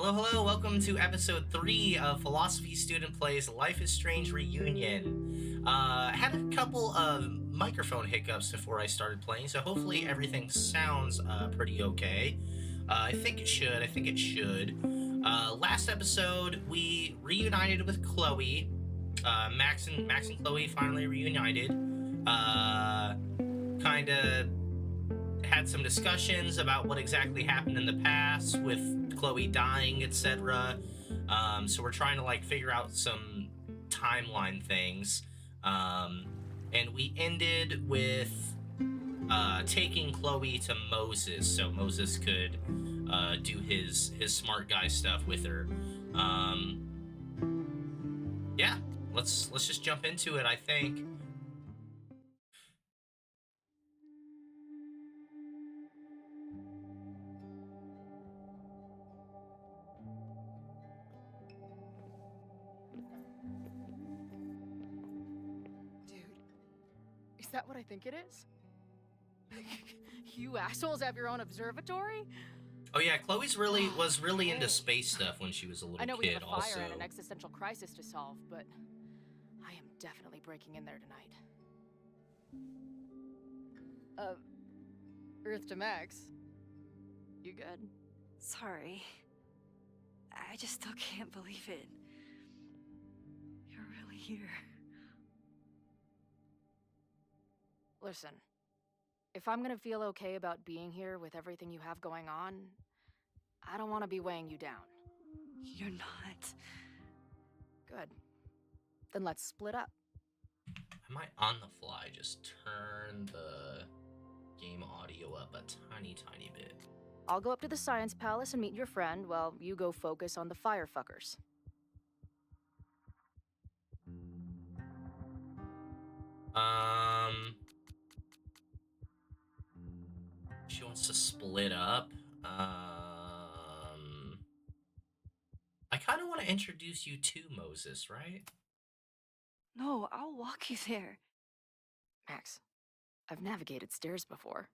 Hello, hello. Welcome to episode 3 of Philosophy Student Plays Life is Strange Reunion. Had a couple of microphone hiccups before I started playing, so hopefully everything sounds pretty okay. I think it should. I think it should. Last episode, we reunited with Chloe. Max and Chloe finally reunited. Kind of had some discussions about what exactly happened in the past with Chloe dying, etc. So we're trying to figure out some timeline things. And we ended with taking Chloe to Moses so Moses could do his smart guy stuff with her. Yeah, let's just jump into it, I think. Dude, is that what I think it is? You assholes have your own observatory? Oh yeah, Chloe's was really into space stuff when she was a little I know we kid have a fire also. and an existential crisis to solve, but I am definitely breaking in there tonight. Earth to Max. You good? Sorry. I just still can't believe it. You're really here. Listen, if I'm gonna feel okay about being here with everything you have going on, I don't want to be weighing you down. You're not. Good. Then let's split up. I might on the fly just turn the game audio up a tiny bit. I'll go up to the Science Palace and meet your friend while you go focus on the firefuckers. She wants to split up. I kind of want to introduce you to Moses, right? No, I'll walk you there. Max, I've navigated stairs before.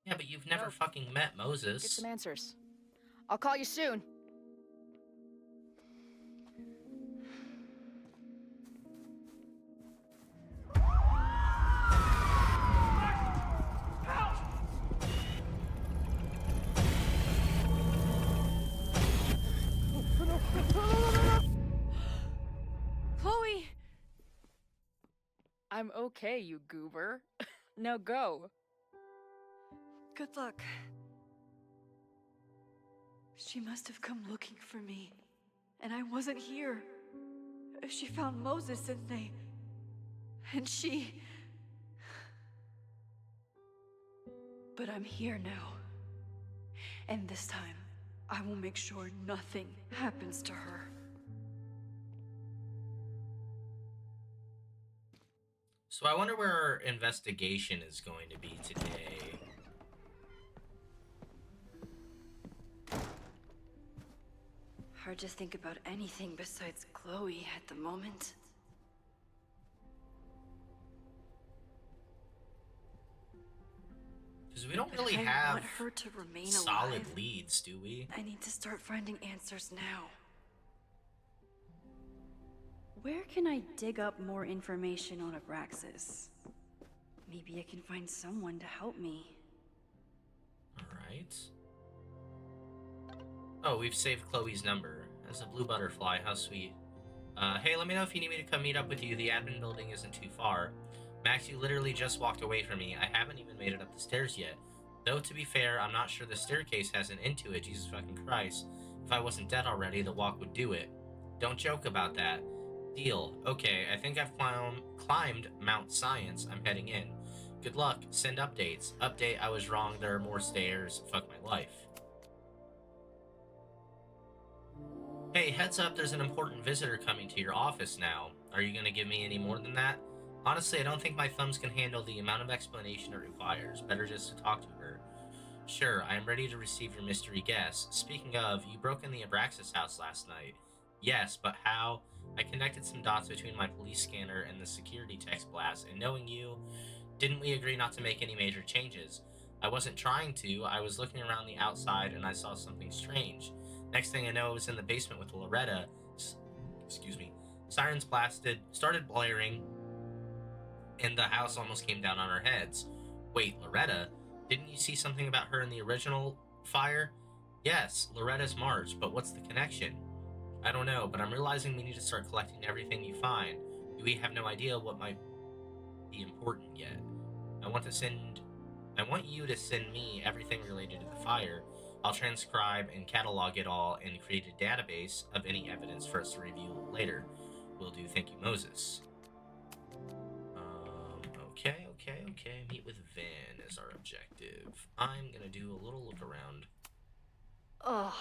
Yeah, but you've never fucking met Moses. Get some answers. I'll call you soon. Chloe! I'm okay, you goober. Now go. Good luck. She must have come looking for me, and I wasn't here. She found Moses and she... But I'm here now. And this time, I will make sure nothing happens to her. So I wonder where our investigation is going to be today. Hard to think about anything besides Chloe at the moment. Because we don't But really I have want her to remain solid alive. leads, do we? I need to start finding answers now. Where can I dig up more information on Abraxas? Maybe I can find someone to help me. Alright. Oh, we've saved Chloe's number. As a blue butterfly, how sweet. Hey, let me know if you need me to come meet up with you. The admin building isn't too far. Max, you literally just walked away from me. I haven't even made it up the stairs yet. Though, to be fair, I'm not sure the staircase has an end to it, Jesus fucking Christ. If I wasn't dead already, the walk would do it. Don't joke about that. Deal. Okay, I think I've climbed Mount Science. I'm heading in. Good luck. Send updates. Update, I was wrong. There are more stairs. Fuck my life. Hey, heads up, there's an important visitor coming to your office now. Are you gonna give me any more than that? Honestly, I don't think my thumbs can handle the amount of explanation it requires. Better just to talk to her. Sure, I am ready to receive your mystery guess. Speaking of, you broke in the Abraxas house last night. Yes, but how? I connected some dots between my police scanner and the security text blast, and knowing you, didn't we agree not to make any major changes? I wasn't trying to. I was looking around the outside and I saw something strange. Next thing I know, I was in the basement with Loretta. Excuse me. Sirens blasted, started blaring, and the house almost came down on our heads. Wait, Loretta? Didn't you see something about her in the original fire? Yes, Loretta's March, but what's the connection? I don't know, but I'm realizing we need to start collecting everything you find. We have no idea what might be important yet. I want you to send me everything related to the fire. I'll transcribe and catalog it all and create a database of any evidence for us to review later. Will do. Thank you, Moses. Okay. Meet with Van as our objective. I'm gonna do a little look around. Ugh,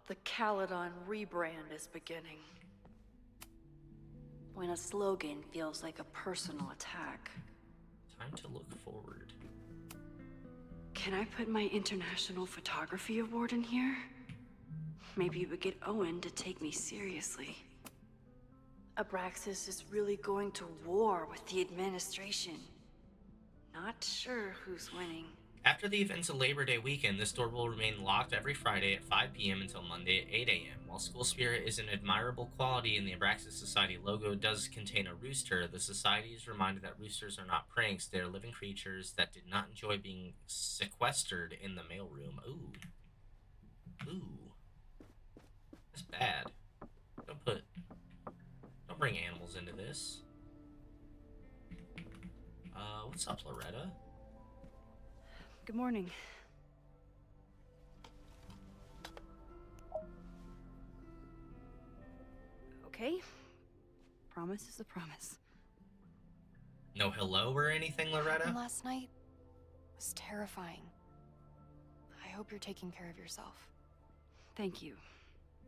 the Caledon rebrand is beginning. When a slogan feels like a personal attack. Time to look forward. Can I put my International Photography Award in here? Maybe it would get Owen to take me seriously. Abraxas is really going to war with the administration. Not sure who's winning. After the events of Labor Day weekend, this door will remain locked every Friday at 5 p.m. until Monday at 8 a.m. While school spirit is an admirable quality and the Abraxas Society logo does contain a rooster, the Society is reminded that roosters are not pranks. They are living creatures that did not enjoy being sequestered in the mailroom. Ooh. That's bad. Don't bring animals into this. What's up, Loretta? Good morning. Okay. Promise is a promise. No hello or anything, Loretta? Last night was terrifying. I hope you're taking care of yourself. Thank you.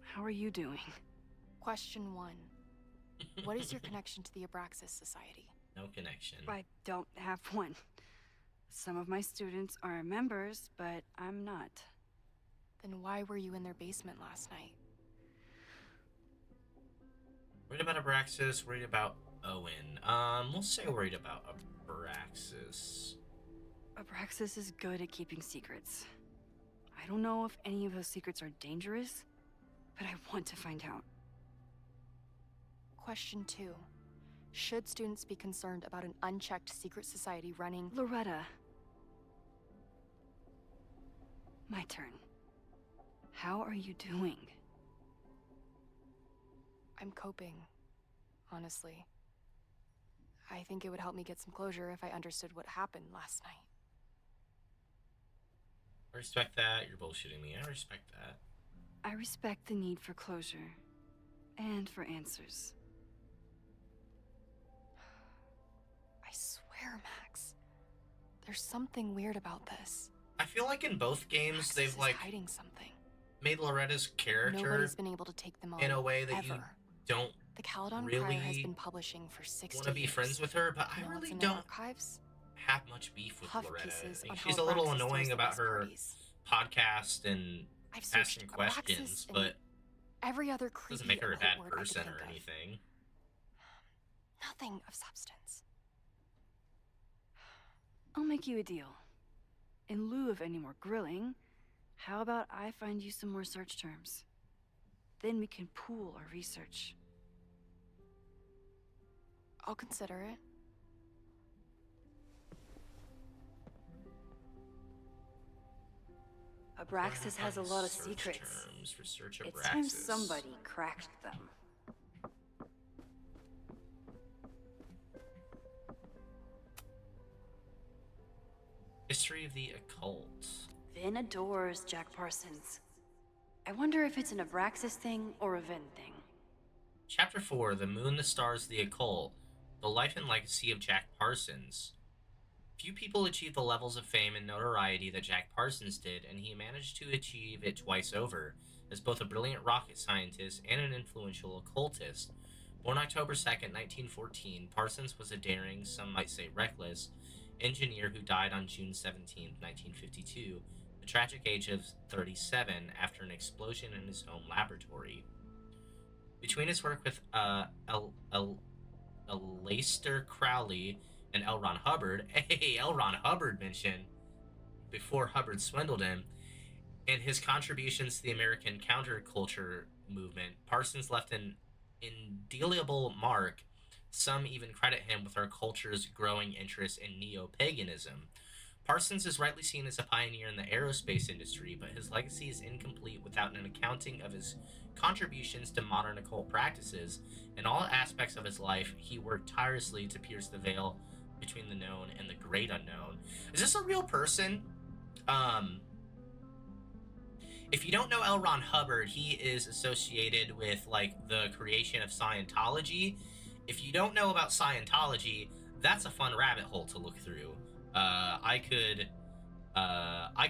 How are you doing? Question 1. What is your connection to the Abraxas Society? No connection. I don't have one. Some of my students are members, but I'm not. Then why were you in their basement last night? Worried about Abraxas, worried about Owen. We'll say worried about Abraxas. Abraxas is good at keeping secrets. I don't know if any of those secrets are dangerous, but I want to find out. Question 2. Should students be concerned about an unchecked secret society running? Loretta. My turn. How are you doing? I'm coping, honestly. I think it would help me get some closure if I understood what happened last night. I respect that. You're bullshitting me. I respect that. I respect the need for closure. And for answers. I swear, Max. There's something weird about this. I feel like in both games Abraxas they've is like hiding something. made Loretta's character Nobody's been able to take them on in a way that ever. you don't The Caledon really Crier has been publishing for 60 want to be years. friends with her, but I You know what's really in the don't archives? have much beef with Puff Loretta. pieces I mean, on she's how a little Abraxas throws annoying the about best her parties. podcast and I've searched asking Abraxas questions, and but every other creepy doesn't make her a bad word I could person think or of. anything. Nothing of substance. I'll make you a deal. In lieu of any more grilling, how about I find you some more search terms? Then we can pool our research. I'll consider it. Abraxas has a lot of Search secrets. terms. Research It's time Abraxas. somebody cracked them. History of the occult. Vin adores Jack Parsons. I wonder if it's an Abraxas thing or a Vin thing. Chapter 4, The Moon, the Stars, the Occult. The Life and Legacy of Jack Parsons. Few people achieve the levels of fame and notoriety that Jack Parsons did, and he managed to achieve it twice over. As both a brilliant rocket scientist and an influential occultist. Born October 2nd, 1914, Parsons was a daring, some might say reckless, engineer who died on June 17, 1952, the tragic age of 37 after an explosion in his home laboratory. Between his work with Aleister Crowley and L. Ron Hubbard, hey, L. Ron Hubbard mentioned before Hubbard swindled him, and his contributions to the American counterculture movement, Parsons left an indelible mark. Some even credit him with our culture's growing interest in neo paganism. Parsons is rightly seen as a pioneer in the aerospace industry, but his legacy is incomplete without an accounting of his contributions to modern occult practices. In all aspects of his life, he worked tirelessly to pierce the veil between the known and the great unknown. Is this a real person? Um, if you don't know L. Ron Hubbard, he is associated with like the creation of Scientology. If you don't know about Scientology, that's a fun rabbit hole to look through. I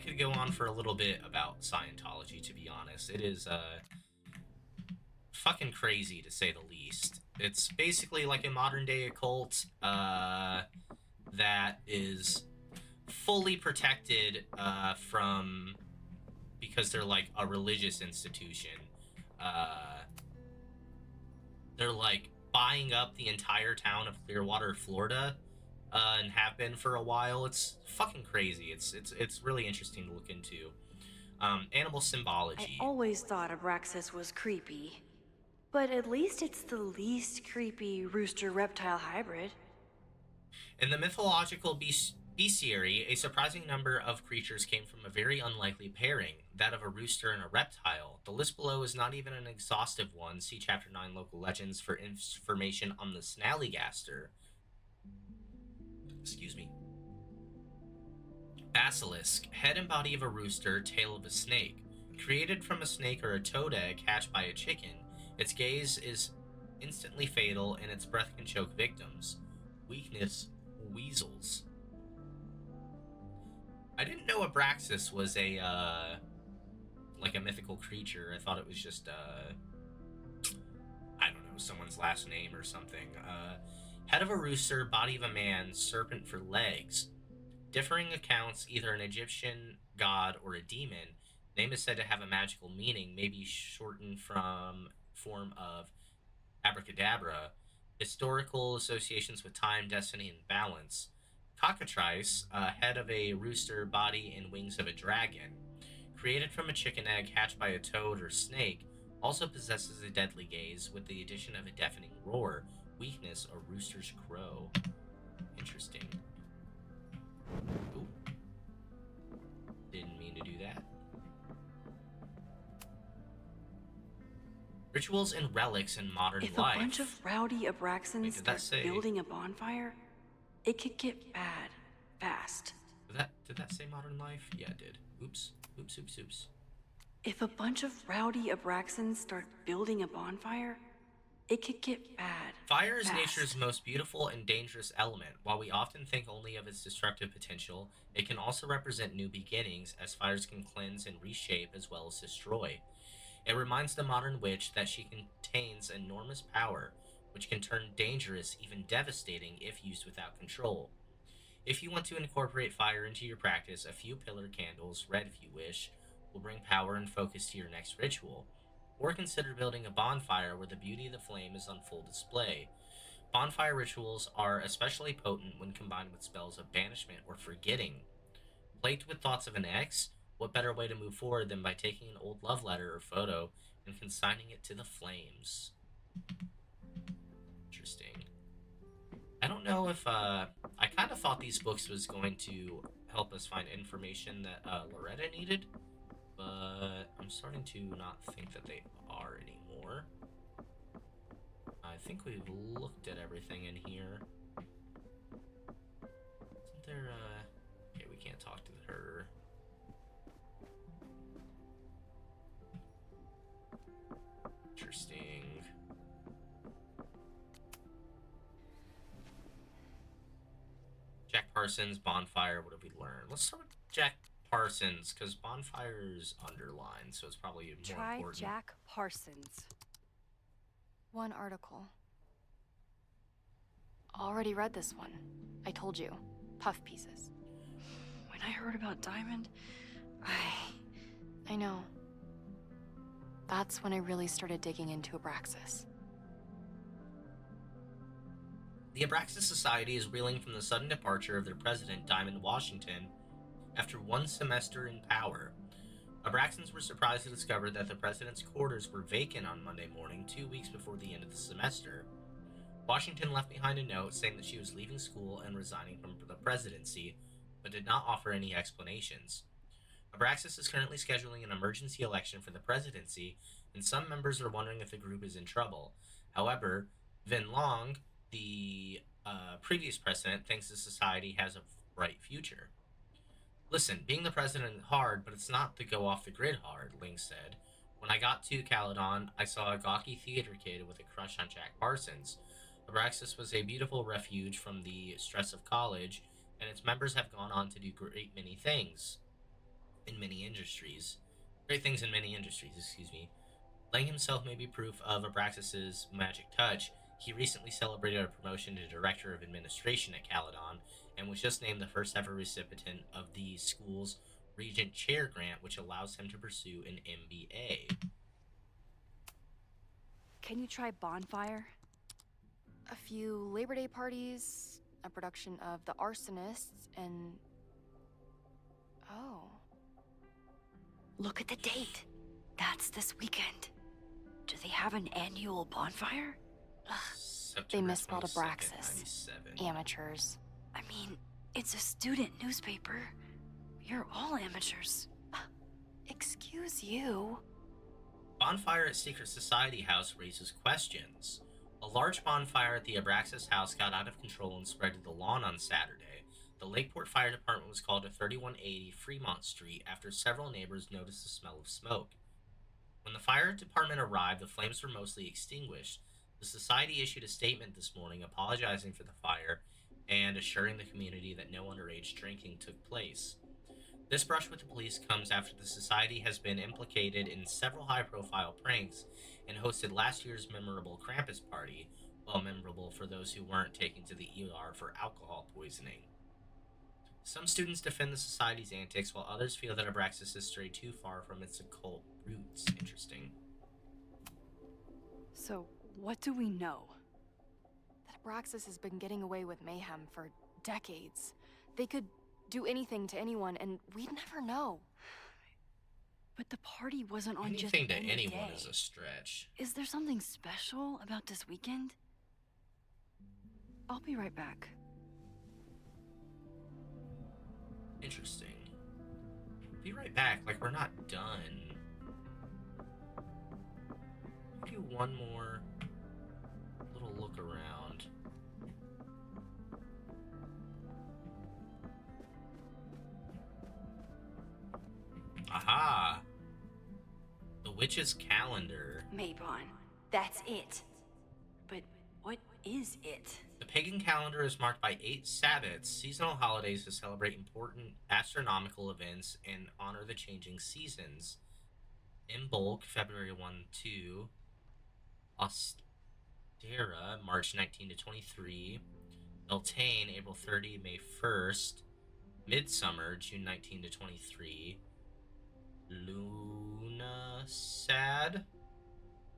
could go on for a little bit about Scientology. To be honest, it is fucking crazy to say the least. It's basically like a modern day occult that is fully protected from because they're like a religious institution. Uh, they're like buying up the entire town of Clearwater, Florida, and have been for a while. It's fucking crazy. It's really interesting to look into. Animal I symbology. always thought Abraxas was creepy. But at least it's the least creepy rooster-reptile hybrid. In the mythological bestiary, a surprising number of creatures came from a very unlikely pairing, that of a rooster and a reptile. The list below is not even an exhaustive one. See Chapter 9 Local Legends for information on the Snallygaster. Excuse me. Basilisk, head and body of a rooster, tail of a snake. Created from a snake or a toad egg hatched by a chicken, its gaze is instantly fatal and its breath can choke victims. Weakness, weasels. I didn't know Abraxas was a like a mythical creature. I thought it was just I don't know, someone's last name or something. Head of a rooster, body of a man, serpent for legs. Differing accounts, either an Egyptian god or a demon. Name is said to have a magical meaning, maybe shortened from form of abracadabra. Historical associations with time, destiny, and balance. Cockatrice, head of a rooster, body and wings of a dragon. Created from a chicken egg hatched by a toad or snake, also possesses a deadly gaze with the addition of a deafening roar. Weakness, a rooster's crow. Interesting. Ooh. Didn't mean to do that. Rituals and relics in modern If life. a bunch of rowdy Abraxans Wait, did that start say- building a bonfire, it could get bad fast. Did that say modern life? Yeah, it did. Oops. Oops, oops, oops. If a bunch of rowdy Abraxans start building a bonfire, it could get bad Fire is fast. nature's most beautiful and dangerous element. While we often think only of its destructive potential, it can also represent new beginnings, as fires can cleanse and reshape as well as destroy. It reminds the modern witch that she contains enormous power, which can turn dangerous, even devastating, if used without control. If you want to incorporate fire into your practice, a few pillar candles, red if you wish, will bring power and focus to your next ritual. Or consider building a bonfire where the beauty of the flame is on full display. Bonfire rituals are especially potent when combined with spells of banishment or forgetting. Plagued with thoughts of an ex, what better way to move forward than by taking an old love letter or photo and consigning it to the flames? Interesting. I don't know if, I kind of thought these books was going to help us find information that, Loretta needed, but I'm starting to not think that they are anymore. I think we've looked at everything in here. Isn't there, okay, we can't talk to her. Interesting. Jack Parsons, bonfire, what have we learned? Let's start with Jack Parsons, because bonfire's underlined, so it's probably more Try important. Jack Parsons. One article. Already read this one. I told you. Puff pieces. When I heard about Diamond, I know. That's when I really started digging into Abraxas. The Abraxas Society is reeling from the sudden departure of their president, Diamond Washington, after one semester in power. Abraxans were surprised to discover that the president's quarters were vacant on Monday morning, 2 weeks before the end of the semester. Washington left behind a note saying that she was leaving school and resigning from the presidency, but did not offer any explanations. Abraxas is currently scheduling an emergency election for the presidency, and some members are wondering if the group is in trouble. However, Vin Long, the previous president, thinks the society has a bright future. Listen, being the president is hard, but it's not the go off the grid hard, Ling said. When I got to Caledon, I saw a gawky theater kid with a crush on Jack Parsons. Abraxas was a beautiful refuge from the stress of college, and its members have gone on to do great many things in many industries. Great things in many industries, excuse me. Lang himself may be proof of Abraxas's magic touch. He recently celebrated a promotion to Director of Administration at Caledon and was just named the first ever recipient of the school's Regent Chair grant, which allows him to pursue an MBA. Can you try Bonfire? A few Labor Day parties, a production of The Arsonists, and... Oh. Look at the date. That's this weekend. Do they have an annual bonfire? They misspelled 22nd, Abraxas. 97. Amateurs. I mean, it's a student newspaper. You're all amateurs. Excuse you. Bonfire at Secret Society House raises questions. A large bonfire at the Abraxas house got out of control and spread to the lawn on Saturday. The Lakeport Fire Department was called to 3180 Fremont Street after several neighbors noticed the smell of smoke. When the fire department arrived, the flames were mostly extinguished. The society issued a statement this morning apologizing for the fire and assuring the community that no underage drinking took place. This brush with the police comes after the society has been implicated in several high-profile pranks and hosted last year's memorable Krampus party, well memorable for those who weren't taken to the ER for alcohol poisoning. Some students defend the society's antics, while others feel that Abraxas has strayed too far from its occult roots. Interesting. So, what do we know? That Abraxas has been getting away with mayhem for decades. They could do anything to anyone, and we'd never know. But the party wasn't on just Anything to any anyone day. is a stretch. Is there something special about this weekend? I'll be right back. Interesting. Be right back, like we're not done. Do one more little look around. Aha! The witch's calendar. Maybon, that's it. But what is it? The pagan calendar is marked by 8 Sabbats, seasonal holidays to celebrate important astronomical events and honor the changing seasons. Imbolc, February 1 2. Ostera, March 19 to 23. Beltane, April 30, May 1st. Midsummer, June 19 to 23. Luna Sad,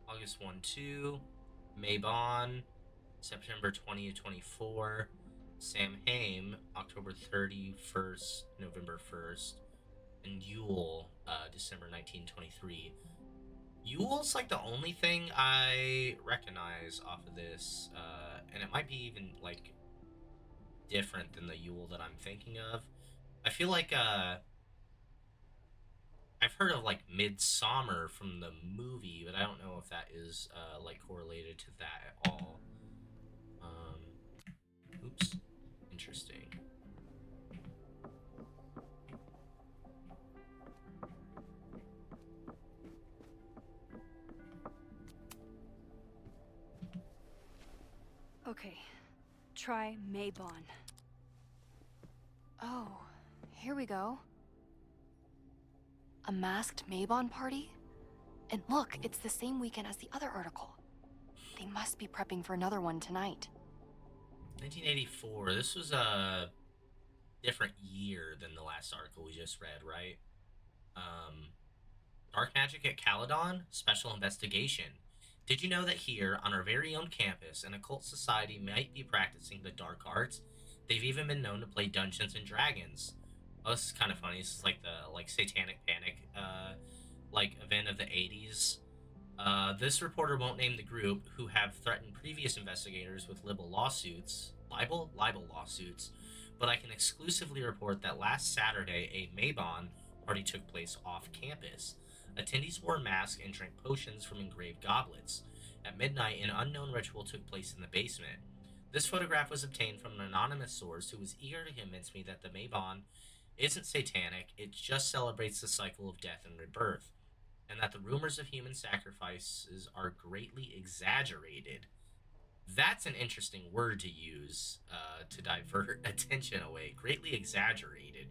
August 1 2. Mabon, September 20 to 24. Samhain, October 31st, November 1st. And Yule, December 1923. Yule's like the only thing I recognize off of this, and it might be even like different than the Yule that I'm thinking of. I feel like I've heard of like Midsummer from the movie, but I don't know if that is like correlated to that at all. Oops. Interesting. Okay, try Maybon. Oh, here we go. A masked Mabon party? And look, it's the same weekend as the other article. They must be prepping for another one tonight. 1984. This was a different year than the last article we just read, right? Dark Magic at Caledon? Special investigation. Did you know that here, on our very own campus, an occult society might be practicing the dark arts? They've even been known to play Dungeons and Dragons. Oh, this is kind of funny. This is like the Satanic Panic like event of the 80s. This reporter won't name the group, who have threatened previous investigators with libel lawsuits, but I can exclusively report that last Saturday a Maybon party took place off campus. Attendees wore masks and drank potions from engraved goblets. At midnight, an unknown ritual took place in the basement. This photograph was obtained from an anonymous source who was eager to convince me that the Maybon isn't satanic, it just celebrates the cycle of death and rebirth, and that the rumors of human sacrifices are greatly exaggerated. That's an interesting word to use to divert attention away. Greatly exaggerated.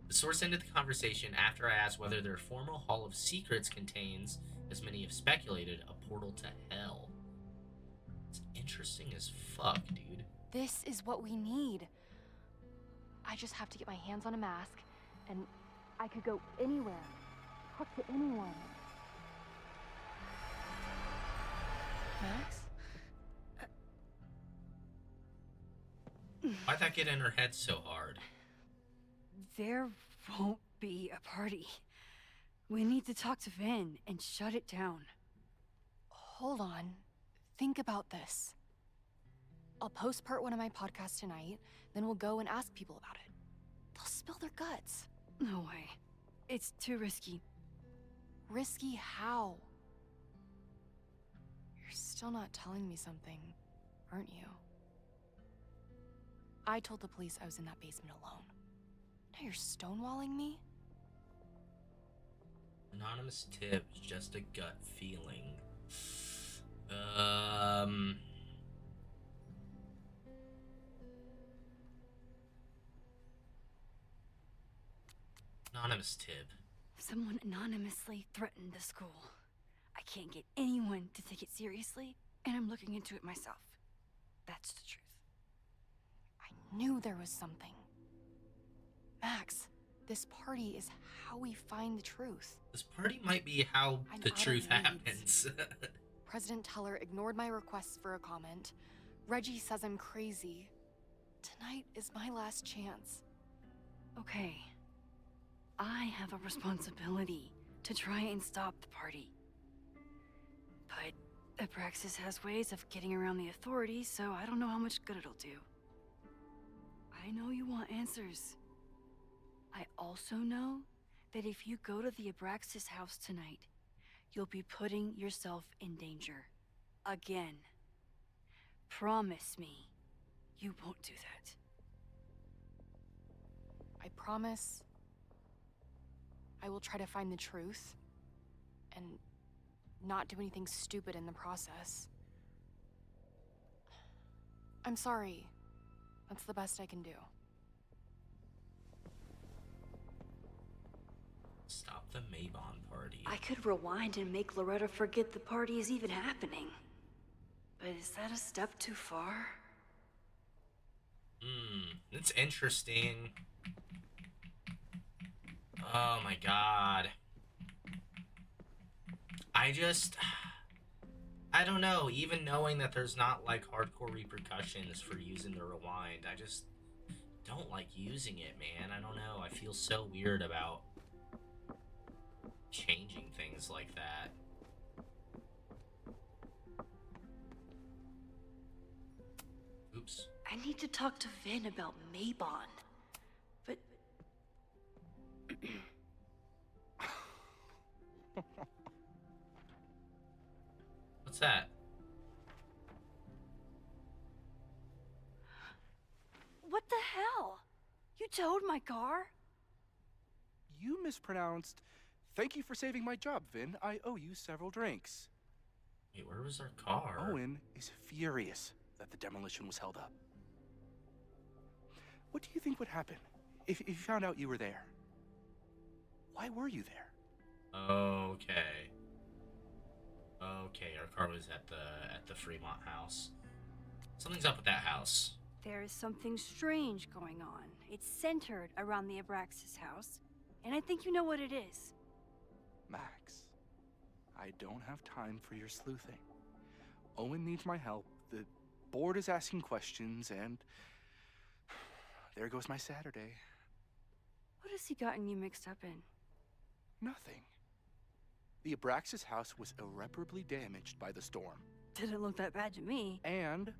The source ended the conversation after I asked whether their formal Hall of Secrets contains, as many have speculated, a portal to hell. It's interesting as fuck, dude. This is what we need. I just have to get my hands on a mask, and I could go anywhere. Talk to anyone. Max? Why'd that get in her head so hard? There won't be a party. We need to talk to Vin and shut it down. Hold on. Think about this. I'll postpart one of my podcasts tonight, then we'll go and ask people about it. They'll spill their guts. No way. It's too risky. Risky how? You're still not telling me something, aren't you? I told the police I was in that basement alone. Now you're stonewalling me? Anonymous tip is just a gut feeling. Anonymous tip. Someone anonymously threatened the school. I can't get anyone to take it seriously, and I'm looking into it myself. That's the truth. I knew there was something. Max, this party is how we find the truth. This party might be how I'm the out of truth leads. happens. President Teller ignored my requests for a comment. Reggie says I'm crazy. Tonight is my last chance. Okay. I have a responsibility to try and stop the party. But Abraxas has ways of getting around the authorities, so I don't know how much good it'll do. I know you want answers. I also know that if you go to the Abraxas house tonight, you'll be putting yourself in danger. Again. Promise me you won't do that. I promise I will try to find the truth and not do anything stupid in the process. I'm sorry. That's the best I can do. Stop the Maybon party. I could rewind and make Loretta forget the party is even happening. But is that a step too far? It's interesting. Oh my god. I don't know, even knowing that there's not like hardcore repercussions for using the rewind, I just don't like using it, man. I don't know, I feel so weird about changing things like that. Oops. I need to talk to Vin about Maybon. But... What's that? What the hell? You towed my car? You mispronounced. Thank you for saving my job, Vin. I owe you several drinks. Wait, where was our car? Owen is furious that the demolition was held up. What do you think would happen if you found out you were there? Why were you there? Okay. Okay, our car was at the Fremont house. Something's up with that house. There is something strange going on. It's centered around the Abraxas house, and I think you know what it is. Max, I don't have time for your sleuthing. Owen needs my help. The board is asking questions, and there goes my Saturday. What has he gotten you mixed up in? Nothing. The Abraxas house was irreparably damaged by the storm. Didn't look that bad to me. And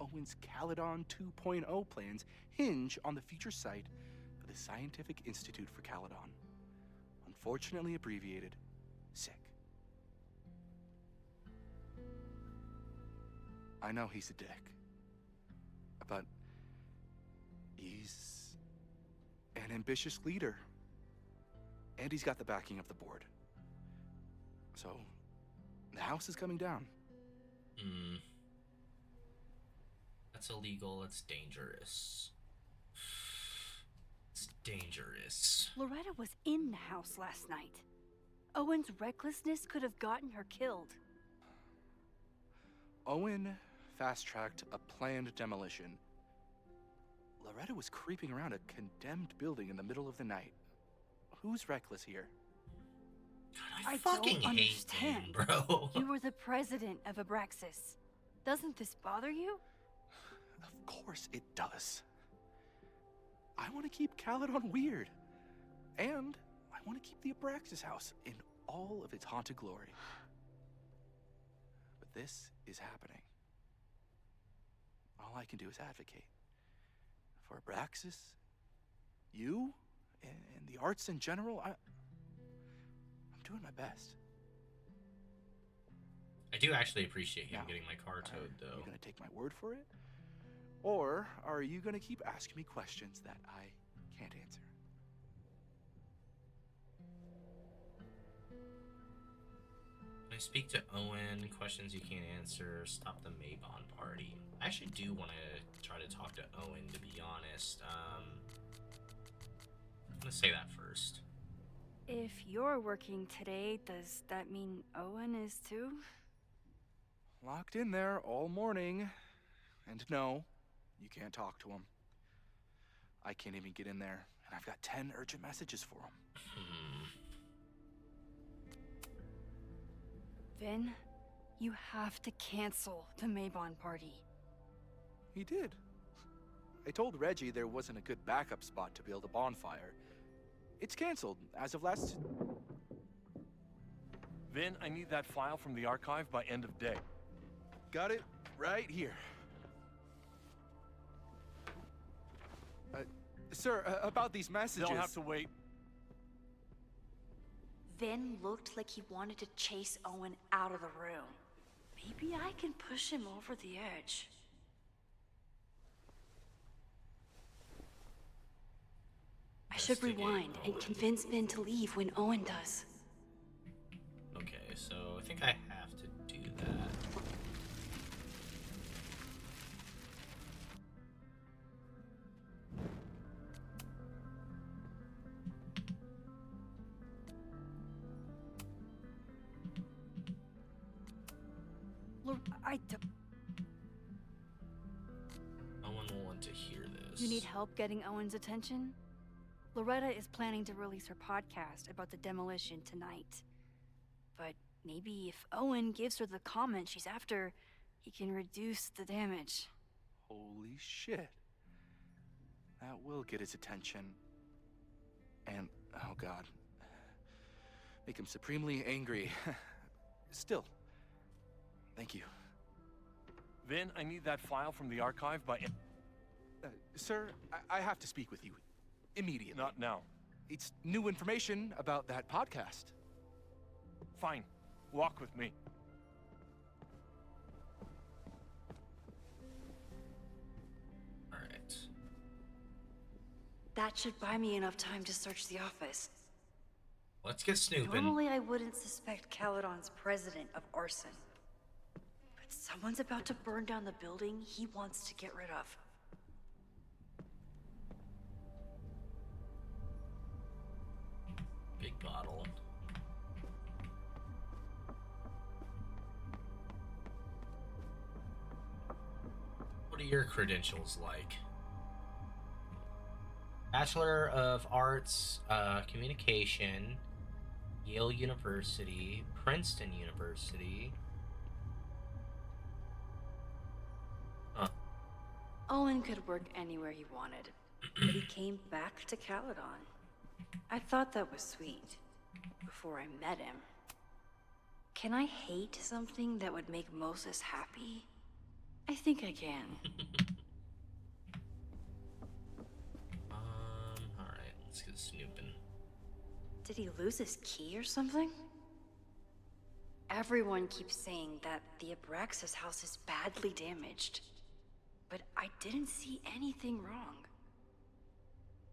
Owen's Caledon 2.0 plans hinge on the future site of the Scientific Institute for Caledon. Unfortunately abbreviated, SICK. I know he's a dick, but he's an ambitious leader. And he's got the backing of the board. So, the house is coming down. That's illegal. It's dangerous. It's dangerous. Loretta was in the house last night. Owen's recklessness could have gotten her killed. Owen fast-tracked a planned demolition. Loretta was creeping around a condemned building in the middle of the night. Who's reckless here? God, I I fucking don't hate him, understand. bro. You were the president of Abraxas. Doesn't this bother you? Of course it does. I want to keep Caledon weird. And I want to keep the Abraxas house in all of its haunted glory. But this is happening. All I can do is advocate. For Abraxas, you, and the arts in general, I'm doing my best. I do actually appreciate him Now, getting my car towed, Are though. you gonna take my word for it? Or are you gonna keep asking me questions that I can't answer? When I speak to Owen, questions you can't answer, stop the Maybon party. I actually do want to try to talk to Owen, to be honest. I'm gonna say that first. If you're working today, does that mean Owen is too? Locked in there all morning. And no, you can't talk to him. I can't even get in there, and I've got 10 urgent messages for him. Vin, you have to cancel the Maybon party. He did. I told Reggie there wasn't a good backup spot to build a bonfire. It's canceled as of last... Vin, I need that file from the archive by end of day. Got it right here. Sir, about these messages... They'll have to wait. Vin looked like he wanted to chase Owen out of the room. Maybe I can push him over the edge. I should rewind and convince Vin to leave when Owen does. Okay, so I think I have to do that. Look, I don't... Owen will want to hear this. You need help getting Owen's attention? Loretta is planning to release her podcast about the demolition tonight. But maybe if Owen gives her the comment she's after, he can reduce the damage. Holy shit. That will get his attention. And, oh god. Make him supremely angry. Still. Thank you. Vin, I need that file from the archive by... Sir, I have to speak with you. Immediately. Not now. It's new information about that podcast. Fine. Walk with me. Alright. That should buy me enough time to search the office. Let's get snooping. Normally I wouldn't suspect Caledon's president of arson. But someone's about to burn down the building he wants to get rid of. Big bottle. What are your credentials like? Bachelor of Arts, Communication, Yale University, Princeton University. Huh. Owen could work anywhere he wanted, but he came back to Caledon. I thought that was sweet. Before I met him. Can I hate something that would make Moses happy? I think I can. Alright, let's get snooping. Did he lose his key or something? Everyone keeps saying that the Abraxas house is badly damaged. But I didn't see anything wrong.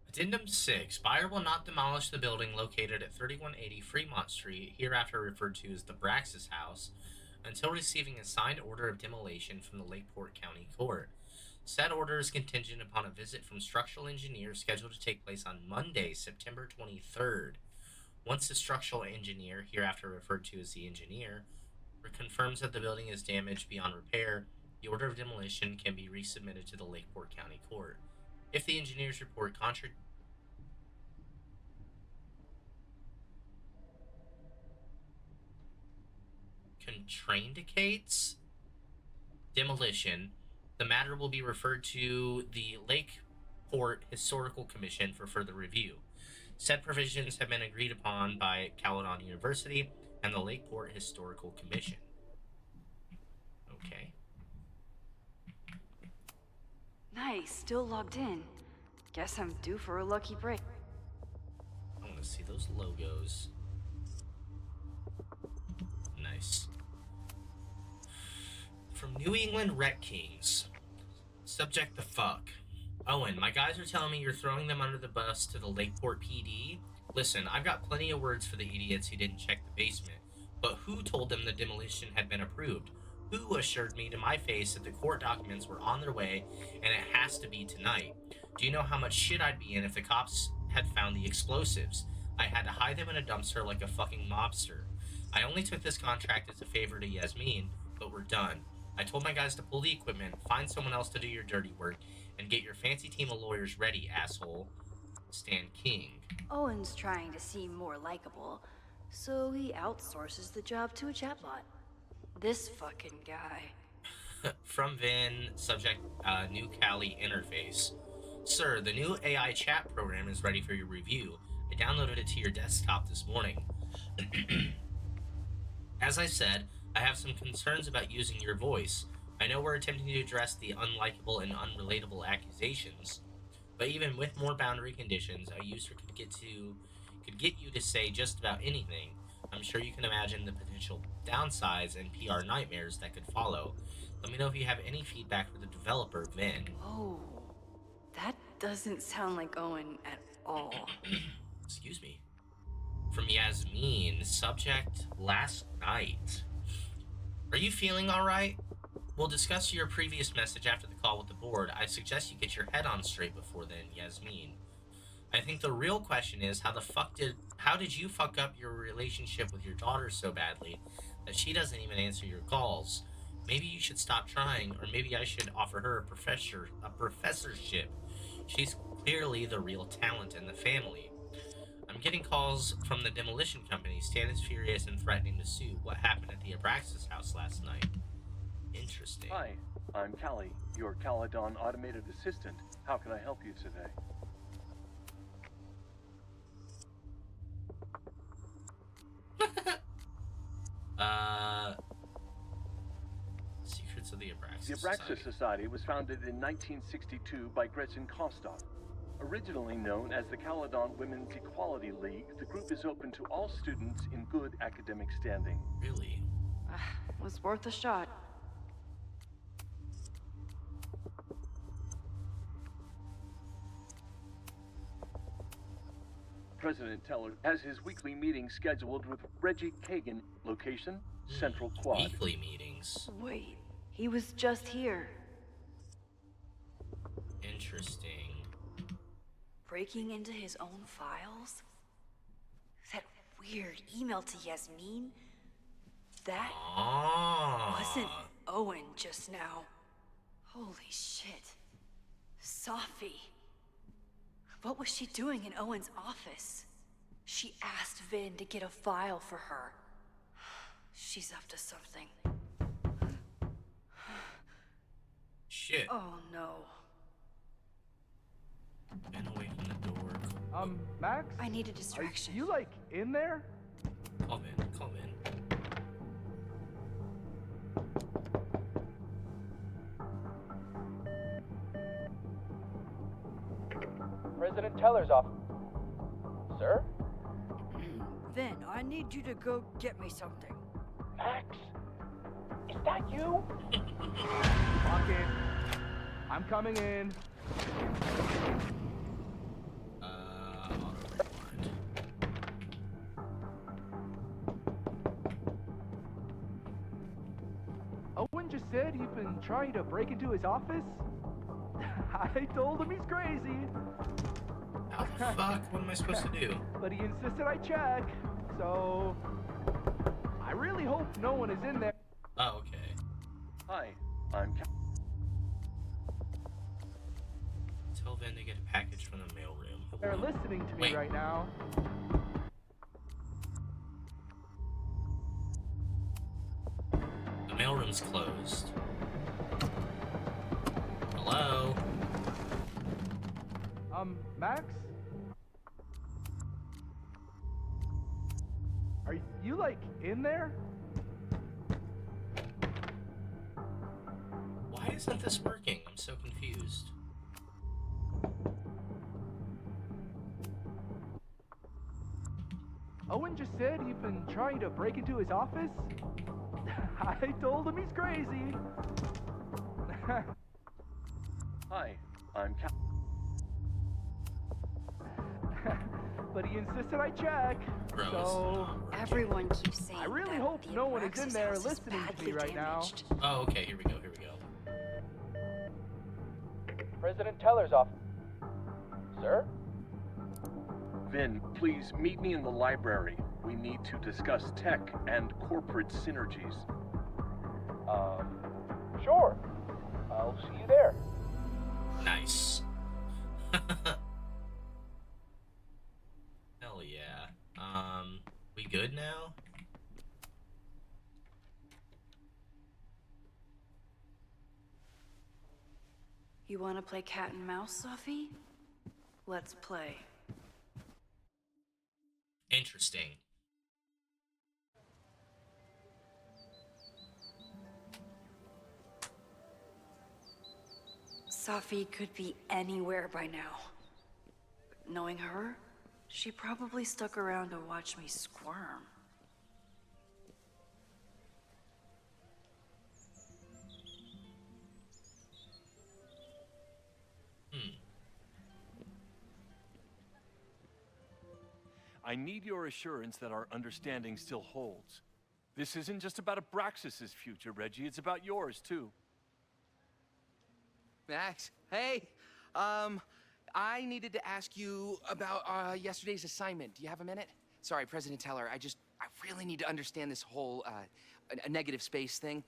Addendum 6. Buyer will not demolish the building located at 3180 Fremont Street, hereafter referred to as the Abraxas House, until receiving a signed order of demolition from the Lakeport County Court. Said order is contingent upon a visit from structural engineers scheduled to take place on Monday, September 23rd. Once the structural engineer, hereafter referred to as the engineer, confirms that the building is damaged beyond repair, the order of demolition can be resubmitted to the Lakeport County Court. If the engineer's report contraindicates demolition, the matter will be referred to the Lakeport Historical Commission for further review. Said provisions have been agreed upon by Caledon University and the Lakeport Historical Commission. Okay. Nice, still logged in. Guess I'm due for a lucky break. I want to see those logos. Nice. From New England Wreck Kings. Subject the fuck. Owen, my guys are telling me you're throwing them under the bus to the Lakeport PD. Listen, I've got plenty of words for the idiots who didn't check the basement. But who told them the demolition had been approved? Who assured me to my face that the court documents were on their way and it has to be tonight? Do you know how much shit I'd be in if the cops had found the explosives? I had to hide them in a dumpster like a fucking mobster. I only took this contract as a favor to Yasmin, but we're done. I told my guys to pull the equipment, find someone else to do your dirty work, and get your fancy team of lawyers ready, asshole. Stan King. Owen's trying to seem more likable, so he outsources the job to a chatbot. This fucking guy. From Vin, subject, new Kali interface. Sir, the new AI chat program is ready for your review. I downloaded it to your desktop this morning. As I said, I have some concerns about using your voice. I know we're attempting to address the unlikable and unrelatable accusations, but even with more boundary conditions, a user could get you to say just about anything. I'm sure you can imagine the potential downsides and PR nightmares that could follow. Let me know if you have any feedback for the developer, Vin. Oh, that doesn't sound like Owen at all. Excuse me. From Yasmin, subject last night. Are you feeling alright? We'll discuss your previous message after the call with the board. I suggest you get your head on straight before then, Yasmin. I think the real question is how did you fuck up your relationship with your daughter so badly that she doesn't even answer your calls? Maybe you should stop trying, or maybe I should offer her a professorship. She's clearly the real talent in the family. I'm getting calls from the demolition company. Stan is furious and threatening to sue. What happened at the Abraxas house last night? Interesting. Hi, I'm Callie, your Caledon automated assistant. How can I help you today? Secrets of the Abraxas The Abraxas Society was founded in 1962 by Gretchen Kostov. Originally known as the Caledon Women's Equality League, the group is open to all students in good academic standing. Really? Was worth a shot. President Teller has his weekly meeting scheduled with Reggie Kagan. Location, Central Quad. Weekly meetings. Wait, he was just here. Interesting. Breaking into his own files? That weird email to Yasmin? That wasn't Owen just now. Holy shit. Sophie. What was she doing in Owen's office? She asked Vin to get a file for her. She's up to something. Shit. Oh no. Been away from the door. Max? I need a Are distraction. you, like, in there? Calm in, calm in. President Teller's office. Sir? Then I need you to go get me something. Max? Is that you? Lock in. I'm coming in. Auto rewind. Owen just said you've been trying to break into his office? I told him he's crazy. How the fuck? What am I supposed to do? But he insisted I check, so I really hope no one is in there. Oh, okay. Hi, I'm Tell Vin to get a package from the mailroom. They're listening to me Wait. right now. The mailroom's closed. Hello? Max? Are you, like, in there? Why isn't this working? I'm so confused. Owen just said you've been trying to break into his office? I told him he's crazy. Hi, I'm But he insisted I check, Bro, so it's not working. Everyone keeps saying I really that hope the no one is in Abraxas there house is listening to badly me right now. damaged. Oh, okay, here we go, here we go. President Teller's office. Sir? Vin. Please meet me in the library. We need to discuss tech and corporate synergies. Sure. I'll see you there. Nice. Hell yeah. We good now? You want to play cat and mouse, Sophie? Let's play. Interesting. Sophie could be anywhere by now. Knowing her, she probably stuck around to watch me squirm. I need your assurance that our understanding still holds. This isn't just about Abraxas' future, Reggie. It's about yours, too. Max, hey. I needed to ask you about yesterday's assignment. Do you have a minute? Sorry, President Teller, I really need to understand this whole a negative space thing.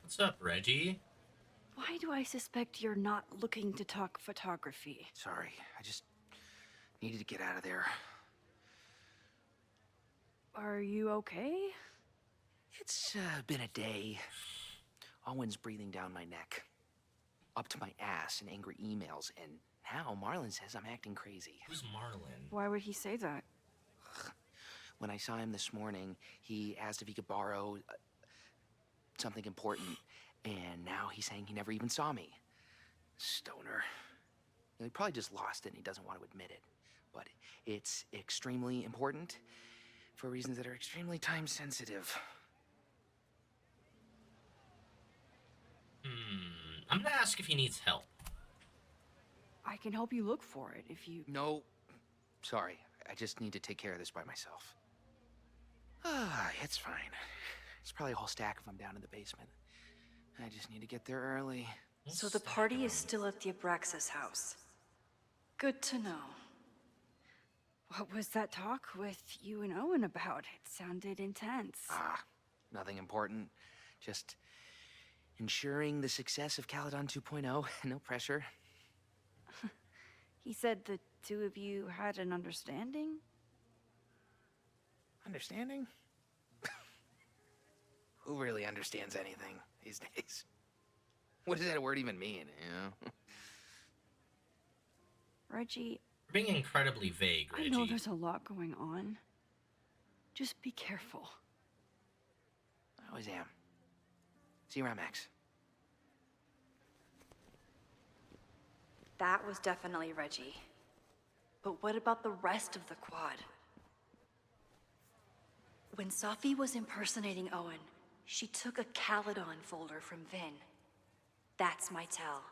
What's up, Reggie? Why do I suspect you're not looking to talk photography? Sorry, I just needed to get out of there. Are you okay? It's been a day. Owen's breathing down my neck, up to my ass in angry emails, and now Marlon says I'm acting crazy. Who's Marlon? Why would he say that? When I saw him this morning, he asked if he could borrow something important, and now he's saying he never even saw me. Stoner. He probably just lost it and he doesn't want to admit it. But it's extremely important for reasons that are extremely time sensitive. I'm gonna ask if he needs help. I can help you look for it if you... No, sorry. I just need to take care of this by myself. It's fine. It's probably a whole stack if I'm down in the basement. I just need to get there early. So the party is still at the Abraxas house. Good to know. What was that talk with you and Owen about? It sounded intense. Nothing important. Just ensuring the success of Caledon 2.0. No pressure. He said the two of you had an understanding? Understanding? Who really understands anything these days? What does that word even mean, you know? Reggie, You're being incredibly vague, I Reggie. know there's a lot going on. Just be careful. I always am. See you around, Max. That was definitely Reggie. But what about the rest of the quad? When Safi was impersonating Owen, she took a Caledon folder from Vin. That's my tell.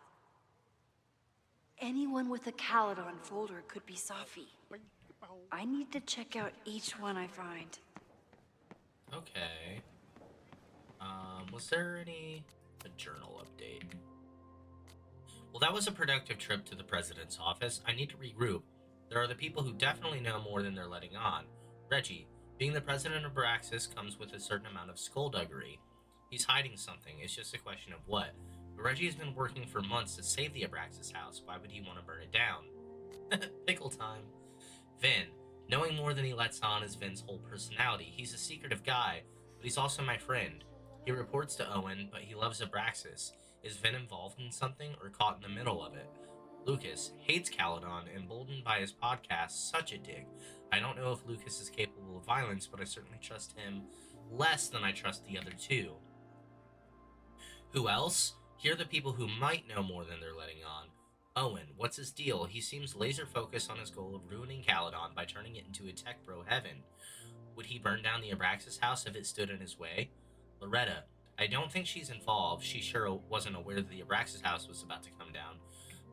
Anyone with a Caledon folder could be Safi. I need to check out each one I find. Okay. Was there a journal update? Well, that was a productive trip to the president's office. I need to regroup. There are the people who definitely know more than they're letting on. Reggie, being the president of Abraxas comes with a certain amount of skullduggery. He's hiding something. It's just a question of what. But Reggie has been working for months to save the Abraxas house. Why would he want to burn it down? Pickle time. Vin. Knowing more than he lets on is Vin's whole personality. He's a secretive guy, but he's also my friend. He reports to Owen, but he loves Abraxas. Is Vin involved in something or caught in the middle of it? Lucas hates Caledon, emboldened by his podcast. Such a dig. I don't know if Lucas is capable of violence, but I certainly trust him less than I trust the other two. Who else? Here are the people who might know more than they're letting on. Owen, what's his deal? He seems laser focused on his goal of ruining Caledon by turning it into a tech bro heaven. Would he burn down the Abraxas house if it stood in his way? Loretta, I don't think she's involved. She sure wasn't aware that the Abraxas house was about to come down.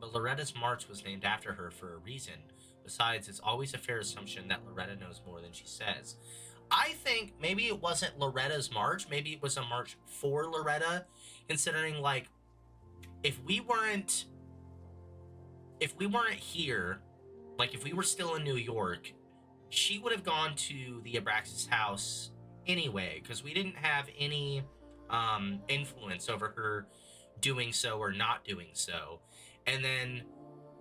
But Loretta's march was named after her for a reason. Besides, it's always a fair assumption that Loretta knows more than she says. I think maybe it wasn't Loretta's march. Maybe it was a march for Loretta, considering, like, if we weren't here, like if we were still in New York, she would have gone to the Abraxas house anyway, because we didn't have any influence over her doing so or not doing so. And then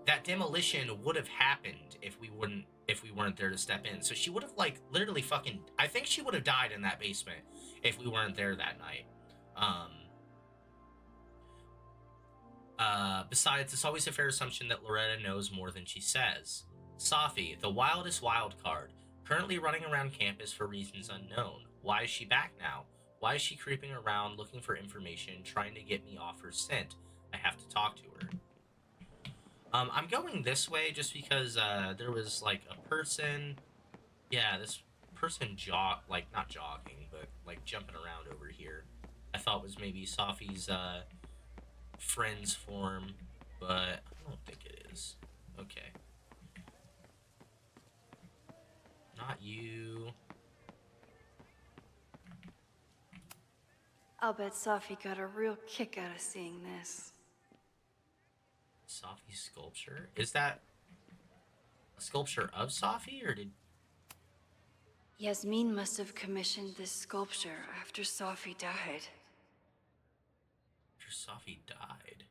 that demolition would have happened if we weren't there to step in. So she would have, like, literally fucking, I think she would have died in that basement if we weren't there that night. Besides, it's always a fair assumption that Loretta knows more than she says. Safi, the wildest wild card, currently running around campus for reasons unknown. Why is she back now? Why is she creeping around looking for information, trying to get me off her scent? I have to talk to her. I'm going this way just because there was, like, a person. Yeah, this person not jogging, but, like, jumping around over here. I thought was maybe Safi's friend's form, but I don't think it is. Okay. Not you. I'll bet Safi got a real kick out of seeing this. Safi's sculpture? Is that a sculpture of Safi, or did... Yasmin must have commissioned this sculpture after Safi died. After Safi died?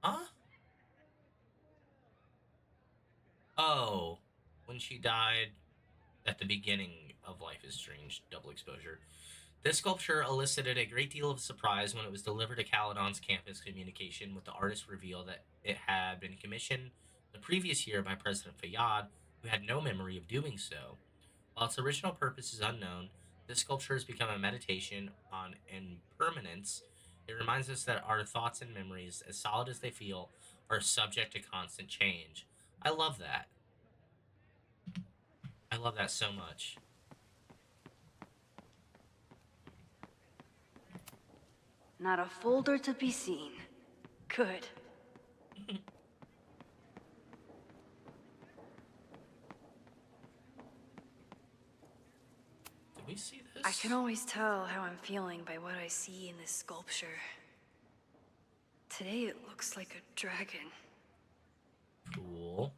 Huh? Oh, when she died at the beginning of Life is Strange, double exposure. This sculpture elicited a great deal of surprise when it was delivered to Caledon's campus communication, with the artist reveal that it had been commissioned the previous year by President Fayyad, who had no memory of doing so. While its original purpose is unknown, this sculpture has become a meditation on impermanence. It reminds us that our thoughts and memories, as solid as they feel, are subject to constant change. I love that. I love that so much. Not a folder to be seen. Good. Did we see this? I can always tell how I'm feeling by what I see in this sculpture. Today it looks like a dragon. Cool.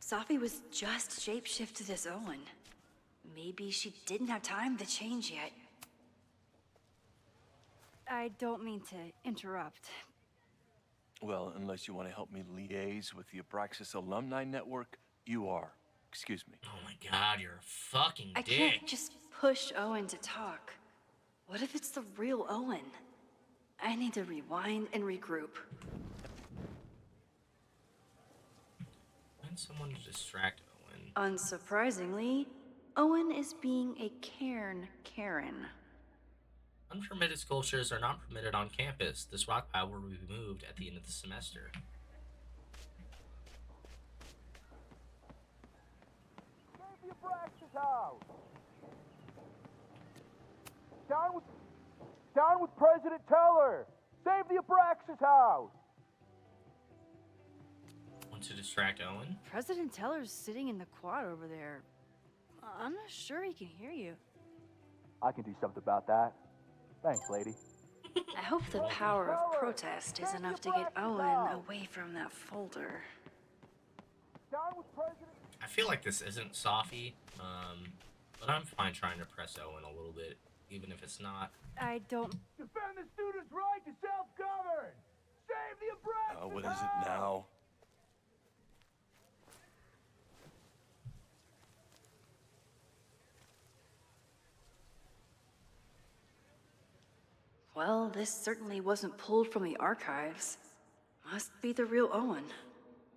Safi was just shapeshifted as Owen. Maybe she didn't have time to change yet. I don't mean to interrupt. Well, unless you want to help me liaise with the Abraxas alumni network, you are. Excuse me. Oh my god, you're a fucking I dick. can't just push Owen to talk. What if it's the real Owen? I need to rewind and regroup. Find someone to distract Owen. Unsurprisingly, Owen is being a Karen. Unpermitted sculptures are not permitted on campus. This rock pile will be removed at the end of the semester. Save the Abraxas house! Down with President Teller! Save the Abraxas house! Want to distract Owen? President Teller's sitting in the quad over there. I'm not sure he can hear you. I can do something about that. Thanks, lady. I hope the power of protest is enough to get Owen away from that folder. Down with President... I feel like this isn't Safi, but I'm fine trying to press Owen a little bit, even if it's not. I don't... Defend the students' right to self-govern! Save the Abraxas What is it now? Well, this certainly wasn't pulled from the archives. Must be the real Owen.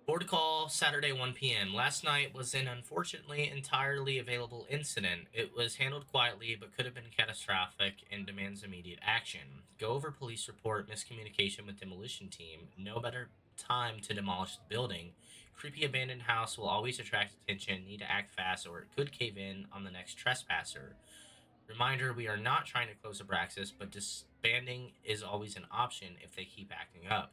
Board call, Saturday 1 p.m. Last night was an unfortunately entirely available incident. It was handled quietly, but could have been catastrophic and demands immediate action. Go over police report, miscommunication with demolition team. No better time to demolish the building. Creepy abandoned house will always attract attention. Need to act fast or it could cave in on the next trespasser. Reminder, we are not trying to close Abraxas, but disbanding is always an option if they keep acting up.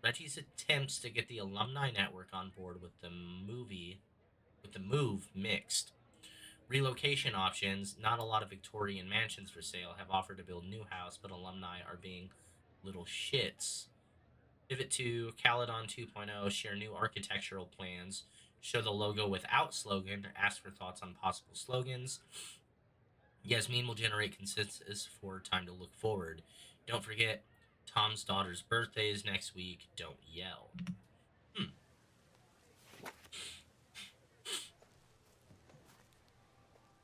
Reggie's attempts to get the alumni network on board with the move mixed. Relocation options, not a lot of Victorian mansions for sale, have offered to build new house, but alumni are being little shits. Pivot to Caledon 2.0, share new architectural plans, show the logo without slogan, ask for thoughts on possible slogans. Yasmin will generate consensus for time to look forward. Don't forget, Tom's daughter's birthday is next week. Don't yell.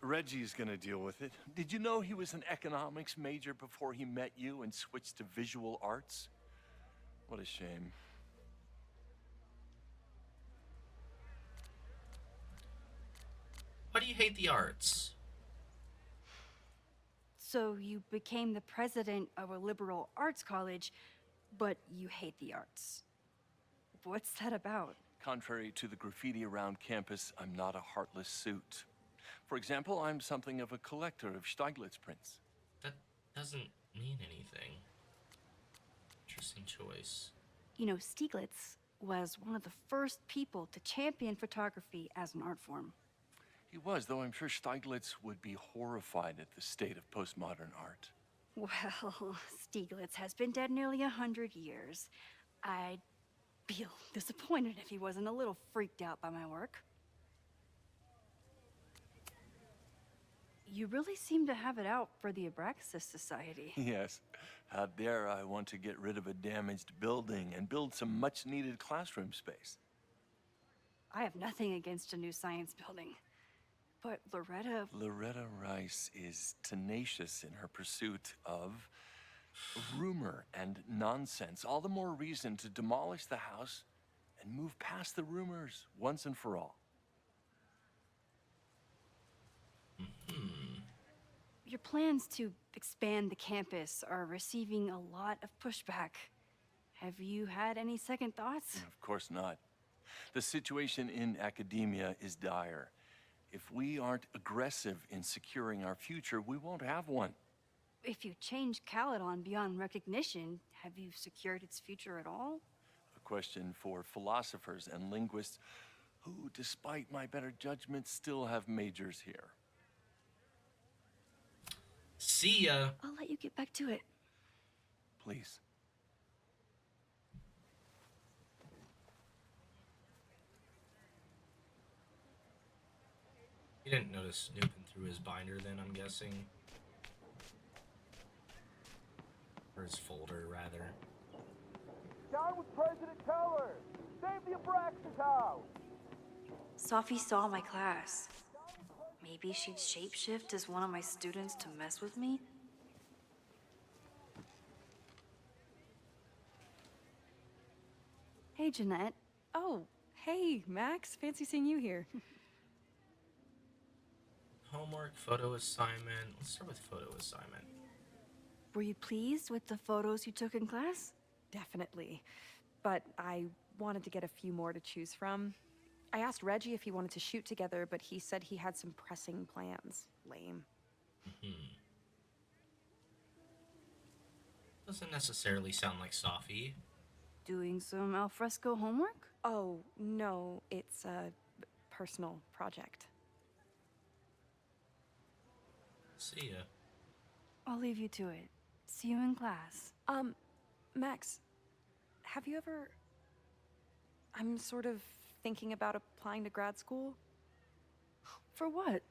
Reggie's gonna deal with it. Did you know he was an economics major before he met you and switched to visual arts? What a shame. Why do you hate the arts? So you became the president of a liberal arts college, but you hate the arts. What's that about? Contrary to the graffiti around campus, I'm not a heartless suit. For example, I'm something of a collector of Stieglitz prints. That doesn't mean anything. Interesting choice. You know, Stieglitz was one of the first people to champion photography as an art form. He was, though I'm sure Stieglitz would be horrified at the state of postmodern art. Well, Stieglitz has been dead nearly 100 years. I'd feel disappointed if he wasn't a little freaked out by my work. You really seem to have it out for the Abraxas Society. Yes. How dare I want to get rid of a damaged building and build some much-needed classroom space. I have nothing against a new science building. But Loretta Rice is tenacious in her pursuit of rumor and nonsense. All the more reason to demolish the house and move past the rumors once and for all. Your plans to expand the campus are receiving a lot of pushback. Have you had any second thoughts? Of course not. The situation in academia is dire. If we aren't aggressive in securing our future, we won't have one. If you change Caledon beyond recognition, have you secured its future at all? A question for philosophers and linguists who, despite my better judgment, still have majors here. See ya. I'll let you get back to it. Please. You didn't notice snooping through his binder then, I'm guessing. Or his folder, rather. Down with President Teller! Save the Abraxas house! Sophie saw my class. Maybe she'd shapeshift as one of my students to mess with me? Hey, Jeanette. Oh, hey, Max. Fancy seeing you here. Homework, photo assignment. Let's start with photo assignment. Were you pleased with the photos you took in class? Definitely. But I wanted to get a few more to choose from. I asked Reggie if he wanted to shoot together, but he said he had some pressing plans. Lame. Doesn't necessarily sound like Sophie. Doing some alfresco homework? Oh, no, it's a personal project. See ya. I'll leave you to it. See you in class. Max, have you ever... I'm sort of thinking about applying to grad school. For what?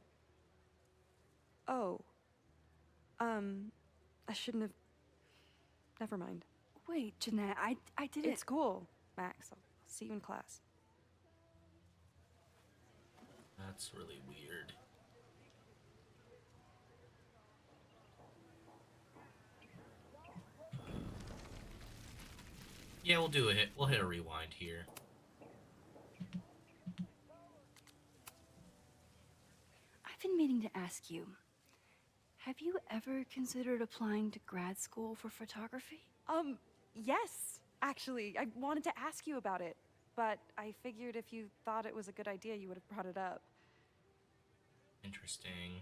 Oh. I shouldn't have... Never mind. Wait, Jeanette, I didn't... It's cool, Max. I'll see you in class. That's really weird. Yeah, we'll do it. We'll hit a rewind here. I've been meaning to ask you. Have you ever considered applying to grad school for photography? Yes, actually. I wanted to ask you about it, but I figured if you thought it was a good idea, you would have brought it up. Interesting.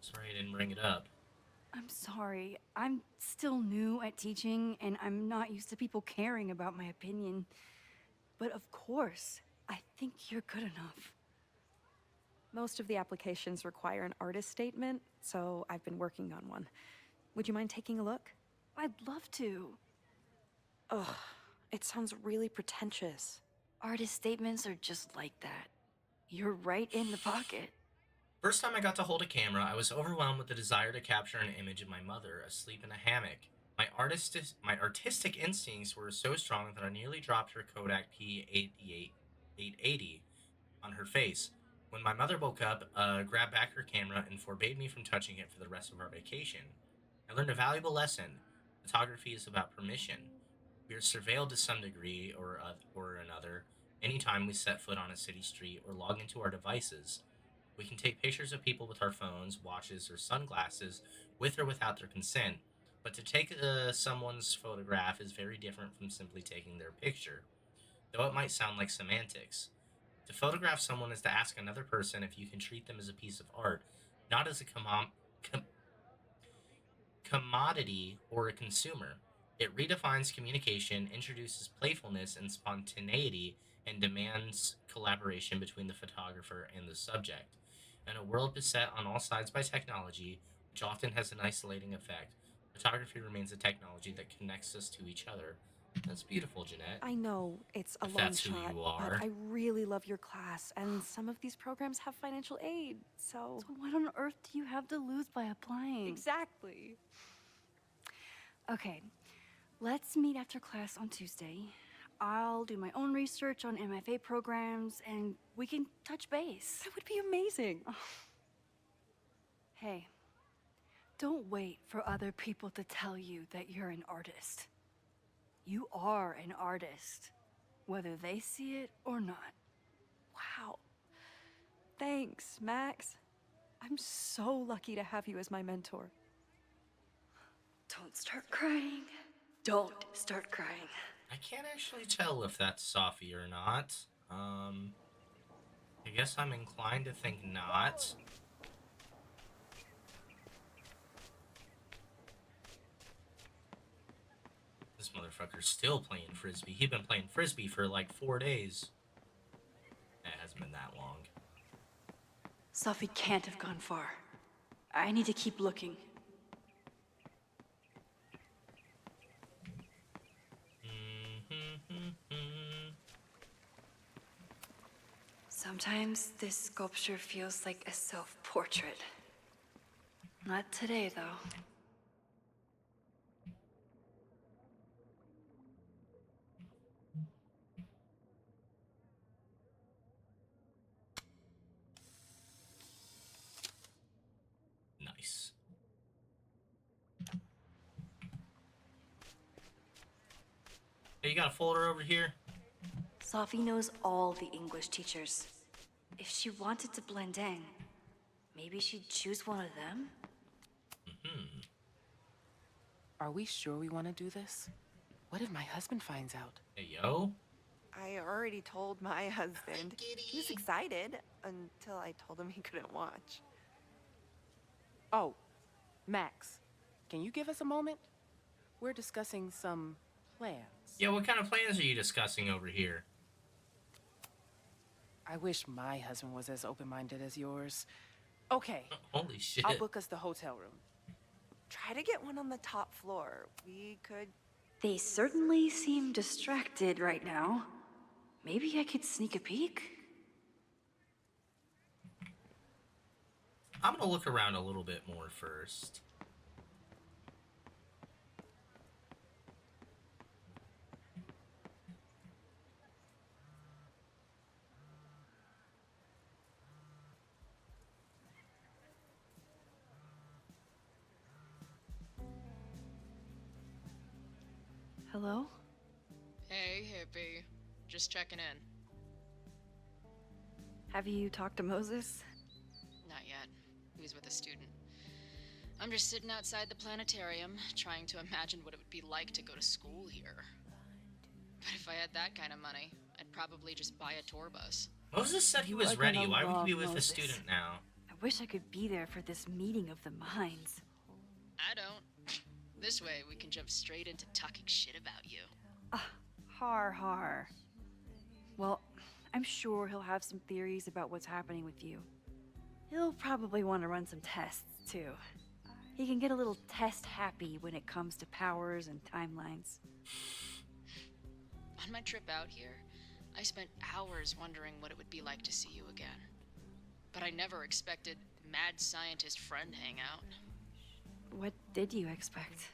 Sorry I didn't bring it up. I'm sorry. I'm still new at teaching, and I'm not used to people caring about my opinion. But of course, I think you're good enough. Most of the applications require an artist statement, so I've been working on one. Would you mind taking a look? I'd love to. Ugh, it sounds really pretentious. Artist statements are just like that. You're right in the pocket. First time I got to hold a camera, I was overwhelmed with the desire to capture an image of my mother asleep in a hammock. My artistic instincts were so strong that I nearly dropped her Kodak P880 on her face. When my mother woke up, grabbed back her camera and forbade me from touching it for the rest of our vacation. I learned a valuable lesson. Photography is about permission. We are surveilled to some degree or another anytime we set foot on a city street or log into our devices. We can take pictures of people with our phones, watches, or sunglasses with or without their consent, but to take someone's photograph is very different from simply taking their picture, though it might sound like semantics. To photograph someone is to ask another person if you can treat them as a piece of art, not as a commodity or a consumer. It redefines communication, introduces playfulness and spontaneity, and demands collaboration between the photographer and the subject. In a world beset on all sides by technology, which often has an isolating effect, photography remains a technology that connects us to each other. That's beautiful, Jeanette. I know it's a If long that's who shot, you are. but I really love your class, and some of these programs have financial aid, so... So what on earth do you have to lose by applying? Exactly. Okay, let's meet after class on Tuesday. I'll do my own research on MFA programs, and we can touch base. That would be amazing. Hey, don't wait for other people to tell you that you're an artist. You are an artist, whether they see it or not. Wow. Thanks, Max. I'm so lucky to have you as my mentor. Don't start crying. Don't start crying. I can't actually tell if that's Sophie or not. I guess I'm inclined to think not. This motherfucker's still playing Frisbee. He's been playing Frisbee for like 4 days. It hasn't been that long. Sophie can't have gone far. I need to keep looking. Sometimes this sculpture feels like a self-portrait. Not today, though. Hey, you got a folder over here? Sophie knows all the English teachers. If she wanted to blend in, maybe she'd choose one of them? Hmm. Are we sure we want to do this? What if my husband finds out? Hey, yo. I already told my husband. He was excited until I told him he couldn't watch. Oh, Max, can you give us a moment? We're discussing some plans. Yeah, what kind of plans are you discussing over here? I wish my husband was as open-minded as yours. Okay, Holy shit. I'll book us the hotel room. Try to get one on the top floor. We could. They certainly seem distracted right now. Maybe I could sneak a peek? I'm gonna look around a little bit more first. Hello? Hey, hippie. Just checking in. Have you talked to Moses? Not yet. He was with a student. I'm just sitting outside the planetarium, trying to imagine what it would be like to go to school here. But if I had that kind of money, I'd probably just buy a tour bus. Moses said he You was are ready. gonna Why would love he be with a Moses. student now? I wish I could be there for this meeting of the minds. I don't. This way, we can jump straight into talking shit about you. Har har. Well, I'm sure he'll have some theories about what's happening with you. He'll probably want to run some tests, too. He can get a little test happy when it comes to powers and timelines. On my trip out here, I spent hours wondering what it would be like to see you again. But I never expected mad scientist friend hangout. What did you expect?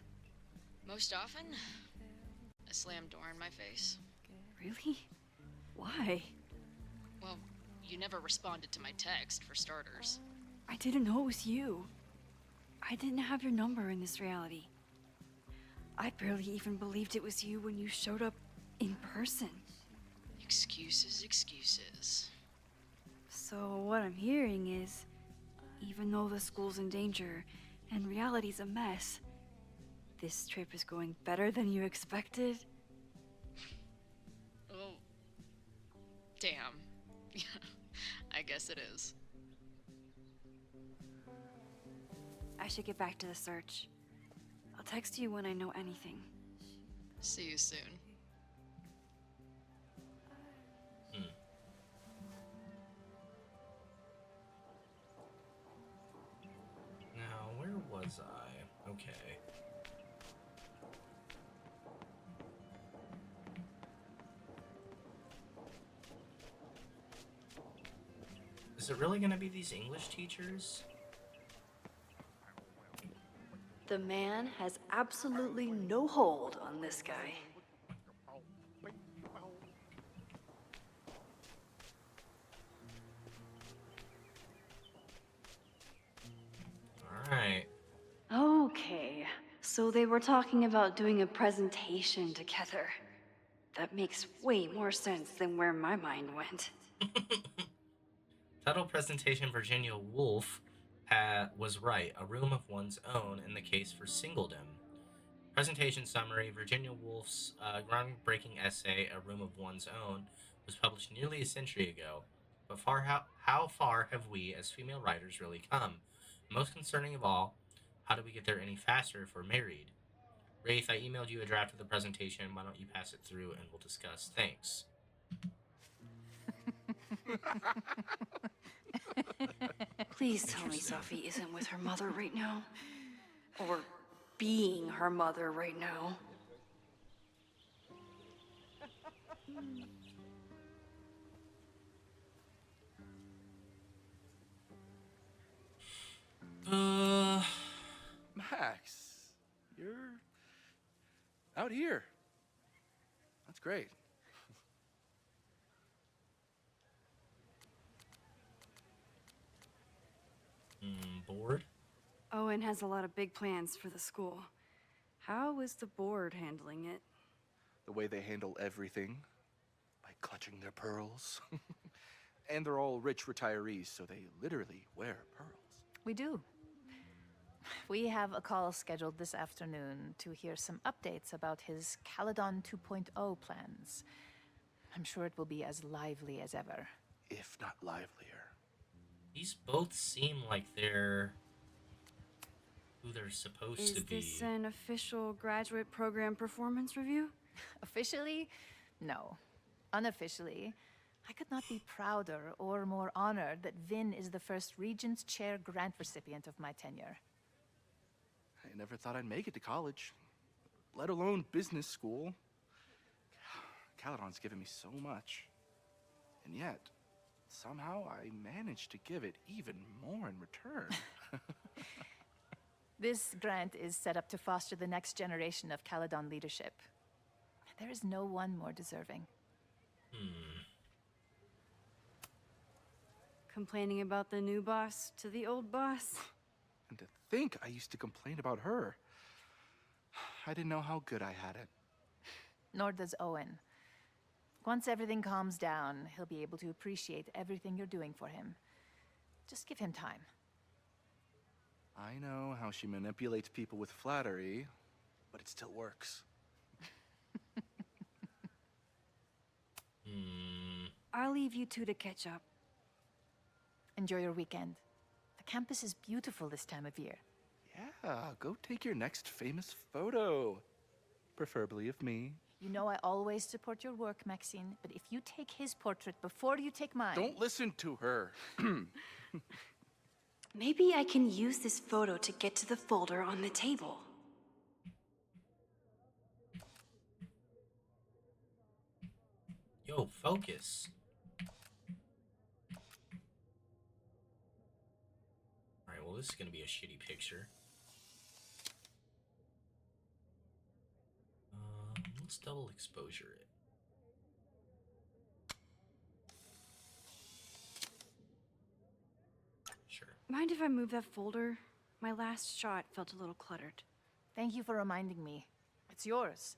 Most often, a slammed door in my face. Really? Why? Well, you never responded to my text, for starters. I didn't know it was you. I didn't have your number in this reality. I barely even believed it was you when you showed up in person. Excuses, excuses. So what I'm hearing is, even though the school's in danger and reality's a mess, this trip is going better than you expected? Oh. Damn. I guess it is. I should get back to the search. I'll text you when I know anything. See you soon. Now, where was I? Okay. Is it really gonna be these English teachers? The man has absolutely no hold on this guy. Alright. Okay, so they were talking about doing a presentation together. That makes way more sense than where my mind went. Title presentation Virginia Woolf was right. A room of one's own in the case for singledom. Presentation summary Virginia Woolf's groundbreaking essay, A Room of One's Own, was published nearly a century ago. But how far have we, as female writers, really come? Most concerning of all, how do we get there any faster if we're married? Wraith, I emailed you a draft of the presentation. Why don't you pass it through and we'll discuss? Thanks. Please tell me Sophie isn't with her mother right now. Or being her mother right now. Max, you're out here. That's great. Bored? Owen has a lot of big plans for the school. How is the board handling it? The way they handle everything by clutching their pearls. And they're all rich retirees, so they literally wear pearls. We do. We have a call scheduled this afternoon to hear some updates about his Caledon 2.0 plans. I'm sure it will be as lively as ever. If not livelier. These both seem like they're who they're supposed to be. Is this an official graduate program performance review? Officially? No. Unofficially, I could not be prouder or more honored that Vin is the first Regent's Chair grant recipient of my tenure. I never thought I'd make it to college, let alone business school. Caledon's given me so much. And yet, somehow I managed to give it even more in return. This grant is set up to foster the next generation of Caledon leadership. There is no one more deserving. Complaining about the new boss to the old boss? And to think I used to complain about her. I didn't know how good I had it. Nor does Owen. Once everything calms down, he'll be able to appreciate everything you're doing for him. Just give him time. I know how she manipulates people with flattery, but it still works. I'll leave you two to catch up. Enjoy your weekend. The campus is beautiful this time of year. Yeah, go take your next famous photo. Preferably of me. You know I always support your work, Maxine, but if you take his portrait before you take mine... Don't listen to her. Maybe I can use this photo to get to the folder on the table. Yo, focus. Alright, well, this is gonna be a shitty picture. Let's double exposure it. Sure. Mind if I move that folder? My last shot felt a little cluttered. Thank you for reminding me. It's yours.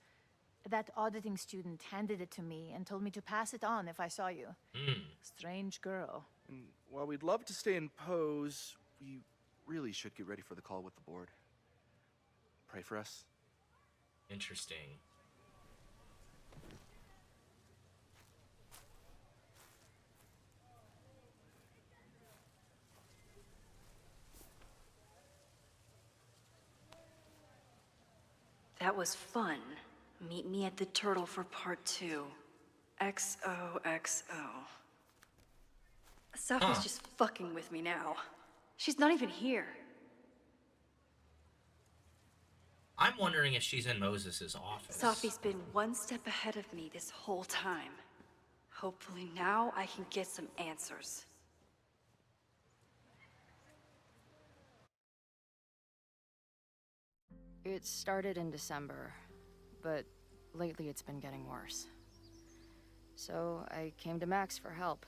That auditing student handed it to me and told me to pass it on if I saw you. Strange girl. And while we'd love to stay in pose, we really should get ready for the call with the board. Pray for us. Interesting. That was fun. Meet me at the Turtle for part 2. XOXO. Safi's just fucking with me now. She's not even here. I'm wondering if she's in Moses' office. Safi's been one step ahead of me this whole time. Hopefully now I can get some answers. It started in December, but lately it's been getting worse. So I came to Max for help.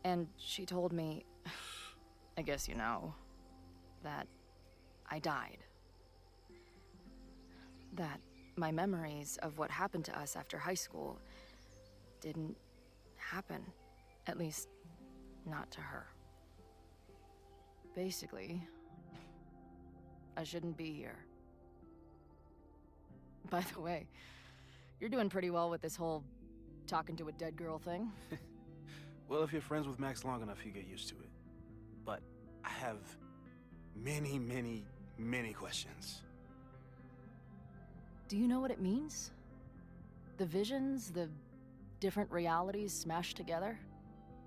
And she told me, I guess you know, that I died. That my memories of what happened to us after high school didn't happen. At least, not to her. Basically, I shouldn't be here. By the way, you're doing pretty well with this whole talking to a dead girl thing. Well, if you're friends with Max long enough, you get used to it. But I have many, many, many questions. Do you know what it means? The visions, the different realities smashed together?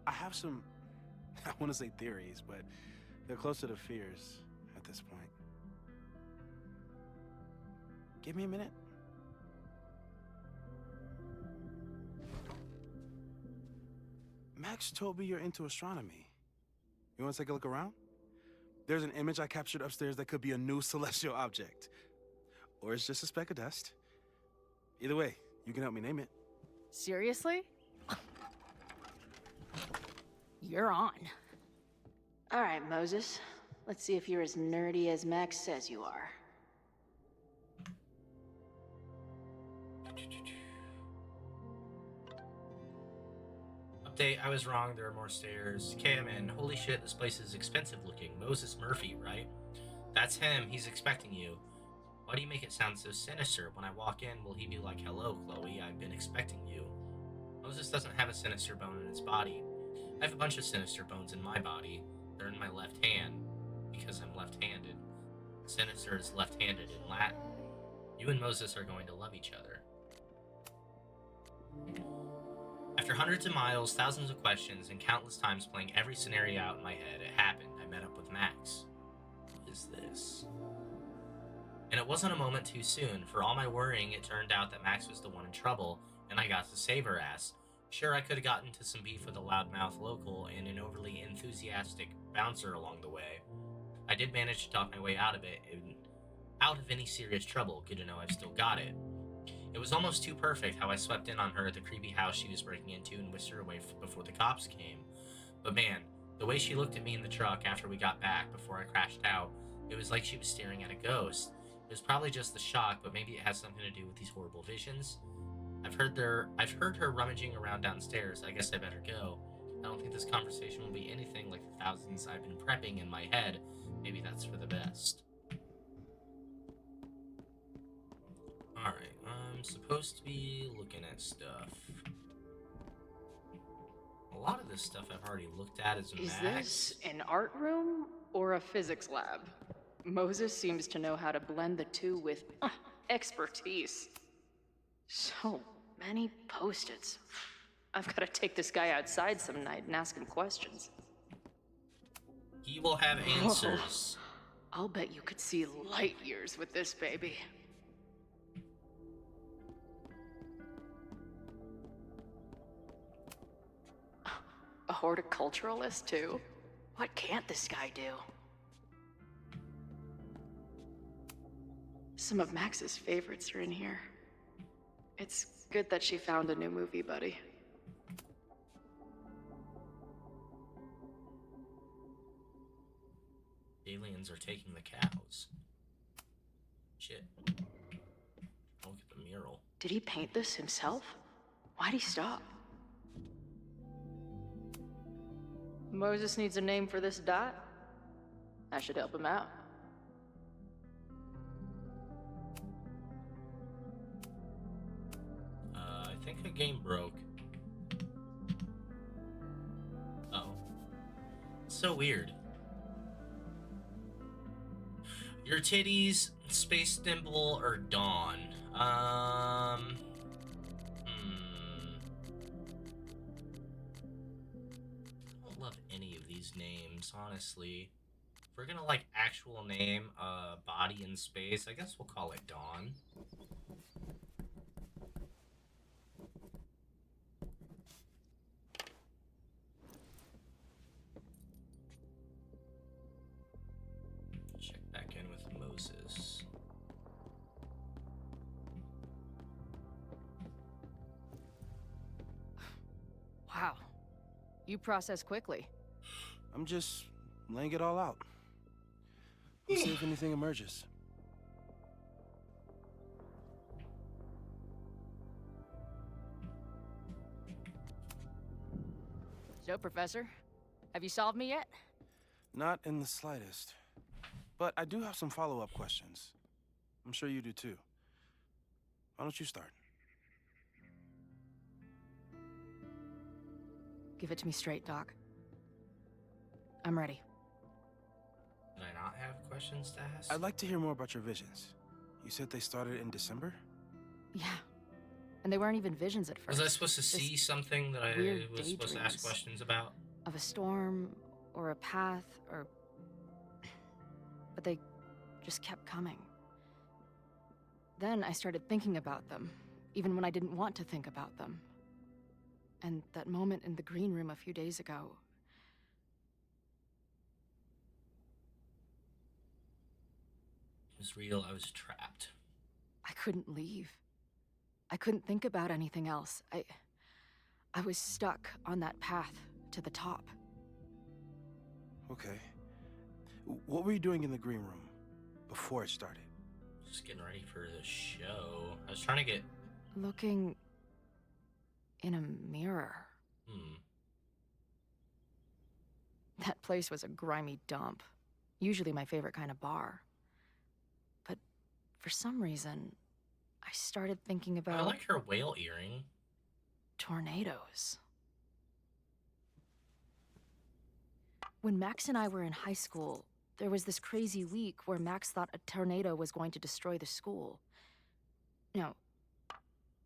I have some, I want to say theories, but they're closer to fears at this point. Give me a minute. Max told me you're into astronomy. You want to take a look around? There's an image I captured upstairs that could be a new celestial object. Or it's just a speck of dust. Either way, you can help me name it. Seriously? You're on. All right, Moses. Let's see if you're as nerdy as Max says you are. Update, I was wrong, there are more stairs. Cam in, holy shit, this place is expensive looking. Moses Murphy, right? That's him, he's expecting you. Why do you make it sound so sinister? When I walk in, will he be like, hello, Chloe, I've been expecting you. Moses doesn't have a sinister bone in his body. I have a bunch of sinister bones in my body. They're in my left hand, because I'm left-handed. Sinister is left-handed in Latin. You and Moses are going to love each other. After hundreds of miles, thousands of questions, and countless times playing every scenario out in my head, it happened. I met up with Max. What is this? And it wasn't a moment too soon. For all my worrying, it turned out that Max was the one in trouble, and I got to save her ass. Sure, I could have gotten into some beef with a loudmouth local and an overly enthusiastic bouncer along the way. I did manage to talk my way out of it, and out of any serious trouble. Good to know I've still got it. It was almost too perfect how I swept in on her at the creepy house she was breaking into and whisked her away before the cops came. But man, the way she looked at me in the truck after we got back before I crashed out, it was like she was staring at a ghost. It was probably just the shock, but maybe it has something to do with these horrible visions. I've heard her rummaging around downstairs. I guess I better go. I don't think this conversation will be anything like the thousands I've been prepping in my head. Maybe that's for the best. Alright, I'm supposed to be looking at stuff. A lot of this stuff I've already looked at as Is Max. this an art room or a physics lab? Moses seems to know how to blend the two with expertise. So many post-its. I've got to take this guy outside some night and ask him questions. He will have answers. Whoa. I'll bet you could see light years with this baby. A horticulturalist, too? What can't this guy do? Some of Max's favorites are in here. It's good that she found a new movie buddy. Aliens are taking the cows. Shit. Look at the mural. Did he paint this himself? Why'd he stop? Moses needs a name for this dot. I should help him out. I think a game broke. Oh. So weird. Your titties, Space Dimple, or Dawn? I don't love any of these names, honestly. If we're gonna like actual name a body in space, I guess we'll call it Dawn. Check back in with Moses. Wow. You process quickly. I'm just laying it all out. We'll see if anything emerges. So, Professor, have you solved me yet? Not in the slightest. But I do have some follow-up questions. I'm sure you do too. Why don't you start? Give it to me straight, Doc. I'm ready. Did I not have questions to ask? I'd like to hear more about your visions. You said they started in December? Yeah. And they weren't even visions at first. Was I supposed to see something that I weird was supposed to ask daydreams questions about? of a storm, or a path, or... But they just kept coming. Then I started thinking about them, even when I didn't want to think about them. And that moment in the green room a few days ago... It was real, I was trapped. I couldn't leave. I couldn't think about anything else. I was stuck on that path to the top. Okay. What were you doing in the green room before it started? Just getting ready for the show. I was trying to get... Looking in a mirror. place was a grimy dump. Usually my favorite kind of bar. But for some reason, I started thinking about... I like her whale earring. Tornadoes. When Max and I were in high school, there was this crazy week where Max thought a tornado was going to destroy the school. No.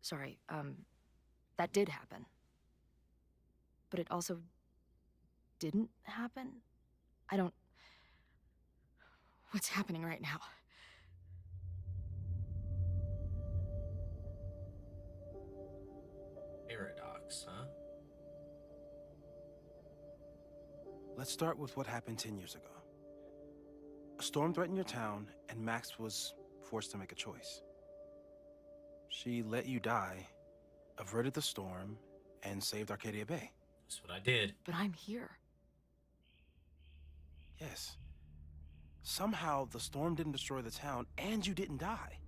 Sorry, that did happen. But it also didn't happen? I don't... What's happening right now? Paradox, huh? Let's start with what happened 10 years ago. A storm threatened your town, and Max was forced to make a choice. She let you die, averted the storm, and saved Arcadia Bay. That's what I did. But I'm here. Yes. Somehow, the storm didn't destroy the town, and you didn't die.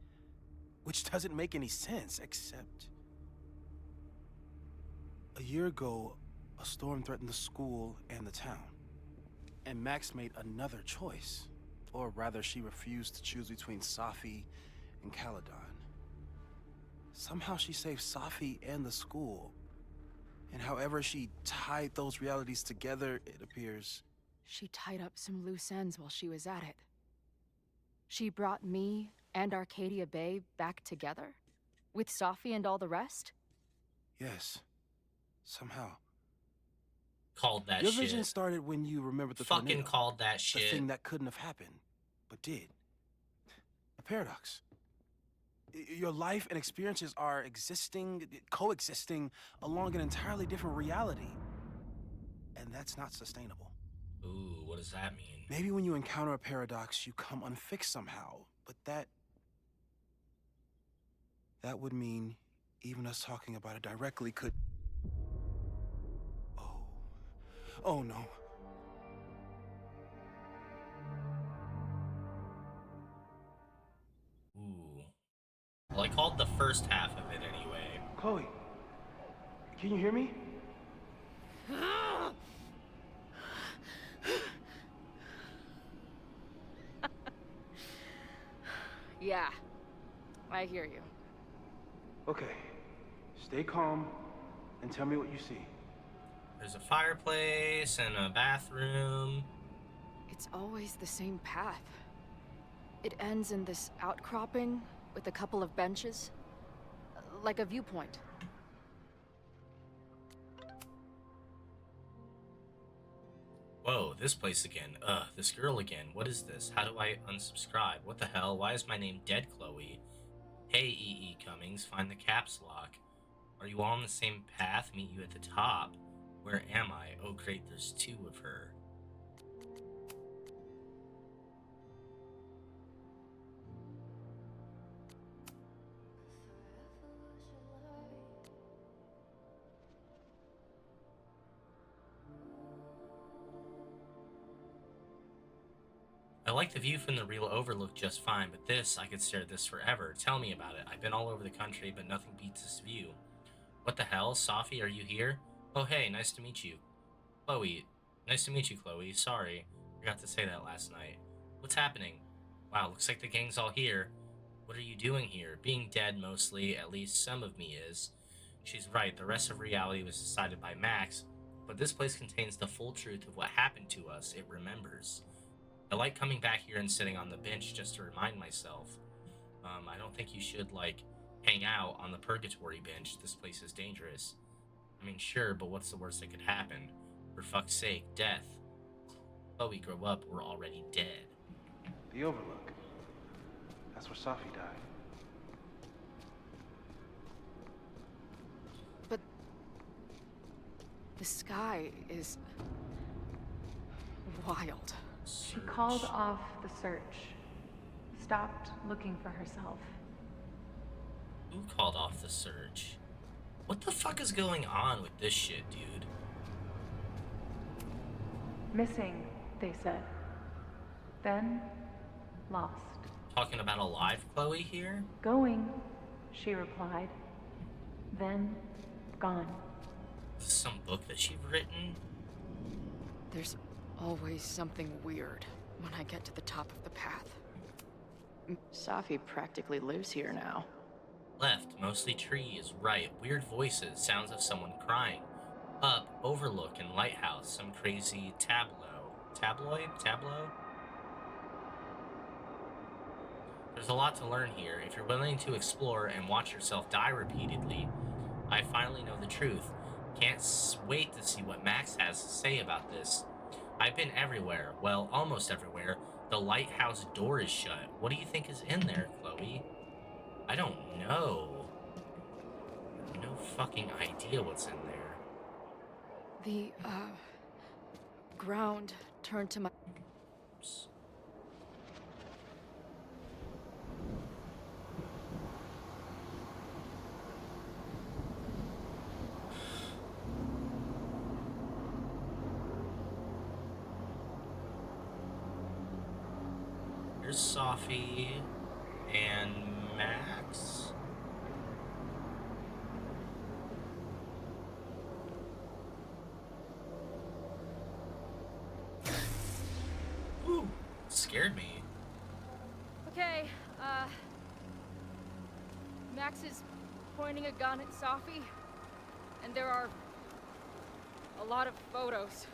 Which doesn't make any sense, except... A year ago, a storm threatened the school and the town. And Max made another choice. Or rather, she refused to choose between Safi and Caledon. Somehow she saved Safi and the school. And however she tied those realities together, it appears... She tied up some loose ends while she was at it. She brought me and Arcadia Bay back together? With Safi and all the rest? Yes. Somehow. Called that Your shit. Your vision started when you remembered the Fucking tornado. called that shit. The thing that couldn't have happened, but did. A paradox. Your life and experiences are coexisting along an entirely different reality. And that's not sustainable. Ooh, what does that mean? Maybe when you encounter a paradox, you come unfixed somehow, but that would mean even us talking about it directly could... Oh no. Ooh. Well, I called the first half of it anyway. Chloe, can you hear me? Yeah, I hear you. Okay, stay calm and tell me what you see. There's a fireplace and a bathroom. It's always the same path. It ends in this outcropping with a couple of benches. Like a viewpoint. Whoa, this place again. Ugh, this girl again. What is this? How do I unsubscribe? What the hell? Why is my name Dead Chloe? Hey, E.E. Cummings, find the caps lock. Are you all on the same path? Meet you at the top. Where am I? Oh great, there's two of her. I like the view from the real overlook just fine, but this, I could stare at this forever. Tell me about it. I've been all over the country, but nothing beats this view. What the hell? Safi, are you here? Oh hey, nice to meet you. Chloe. Nice to meet you, Chloe. Sorry, forgot to say that last night. What's happening? Wow, looks like the gang's all here. What are you doing here? Being dead, mostly. At least some of me is. She's right, the rest of reality was decided by Max, but this place contains the full truth of what happened to us. It remembers. I like coming back here and sitting on the bench just to remind myself. I don't think you should, hang out on the purgatory bench. This place is dangerous. I mean, sure, but what's the worst that could happen? For fuck's sake, death. Oh, we grow up, we're already dead. The overlook. That's where Safi died. But... the sky is... wild. She called off the search. Stopped looking for herself. Who called off the search? What the fuck is going on with this shit, dude? Missing, they said. Then, lost. Talking about a live Chloe here? Going, she replied. Then, gone. Is this some book that she's written? There's Always something weird when I get to the top of the path. Safi practically lives here now. Left, mostly trees. Right, weird voices, sounds of someone crying. Up, overlook and lighthouse, some crazy tableau. Tableau? There's a lot to learn here. If you're willing to explore and watch yourself die repeatedly, I finally know the truth. Can't wait to see what Max has to say about this. I've been everywhere. Well, almost everywhere. The lighthouse door is shut. What do you think is in there, Chloe? I don't know. No fucking idea what's in there. The, ground turned to my... Oops. Here's Safi and Max. Ooh, scared me. Okay, Max is pointing a gun at Safi, and there are a lot of photos.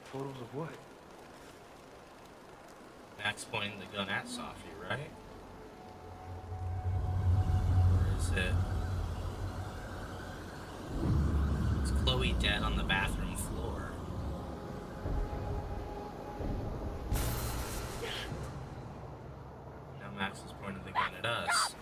Photos of what? Max pointing the gun at Safi, right? Or is it? Is Chloe dead on the bathroom floor? Now Max is pointing the gun at us.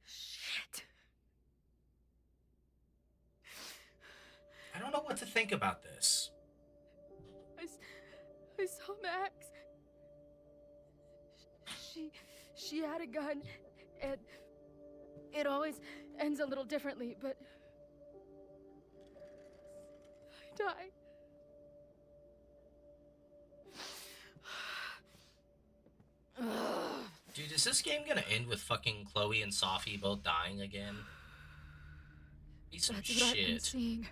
Shit. I don't know what to think about this. I saw Max. She had a gun, and it always ends a little differently, but I died. Dude, is this game gonna end with fucking Chloe and Safi both dying again? Piece of That's what I've been shit. seeing.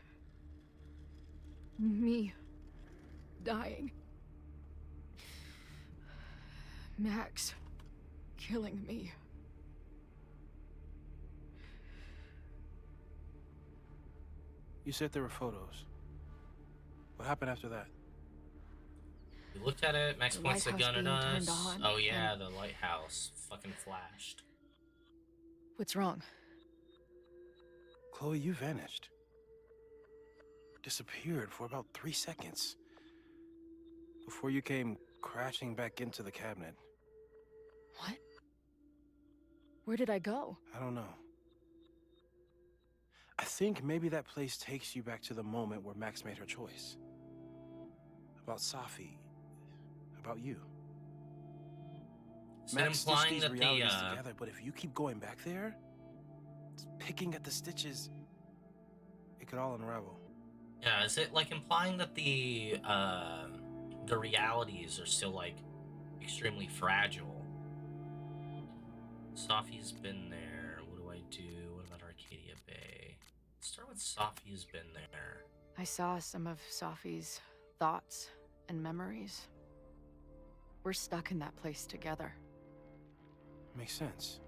Me dying. Max killing me. You said there were photos. What happened after that? We looked at it, Max The points the gun at lighthouse being us. turned on, Oh yeah, and- the lighthouse fucking flashed. What's wrong? Chloe, you vanished. Disappeared for about 3 seconds. Before you came crashing back into the cabinet. What? Where did I go? I don't know. I think maybe that place takes you back to the moment where Max made her choice. About Safi. About you. Is it Max stitched implying these that realities together, but if you keep going back there, picking at the stitches, it could all unravel. Yeah, is it like implying that the realities are still like extremely fragile? Safi's been there. What do I do? What about Arcadia Bay? Let's start with Safi's been there. I saw some of Safi's thoughts and memories. We're stuck in that place together. Makes sense.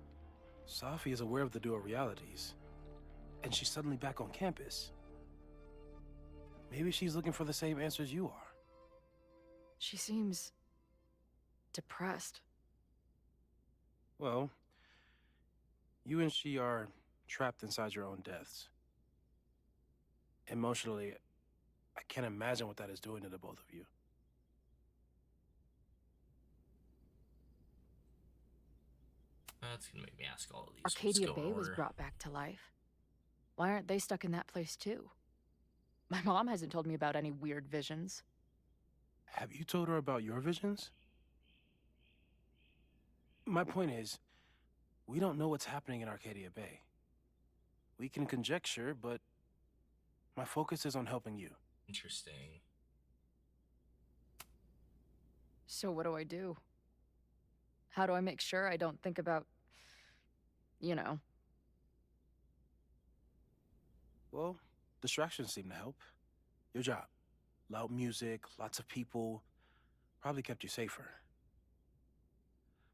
Safi is aware of the dual realities, and she's suddenly back on campus. Maybe she's looking for the same answers you are. She seems depressed. Well, you and she are trapped inside your own deaths. Emotionally, I can't imagine what that is doing to the both of you. That's gonna make me ask all of these. Arcadia What's Bay going was on? brought back to life. Why aren't they stuck in that place too? My mom hasn't told me about any weird visions. Have you told her about your visions? My point is, we don't know what's happening in Arcadia Bay. We can conjecture, but my focus is on helping you. Interesting. So what do I do? How do I make sure I don't think about, you know? Well, distractions seem to help. Your job. Loud music, lots of people, probably kept you safer.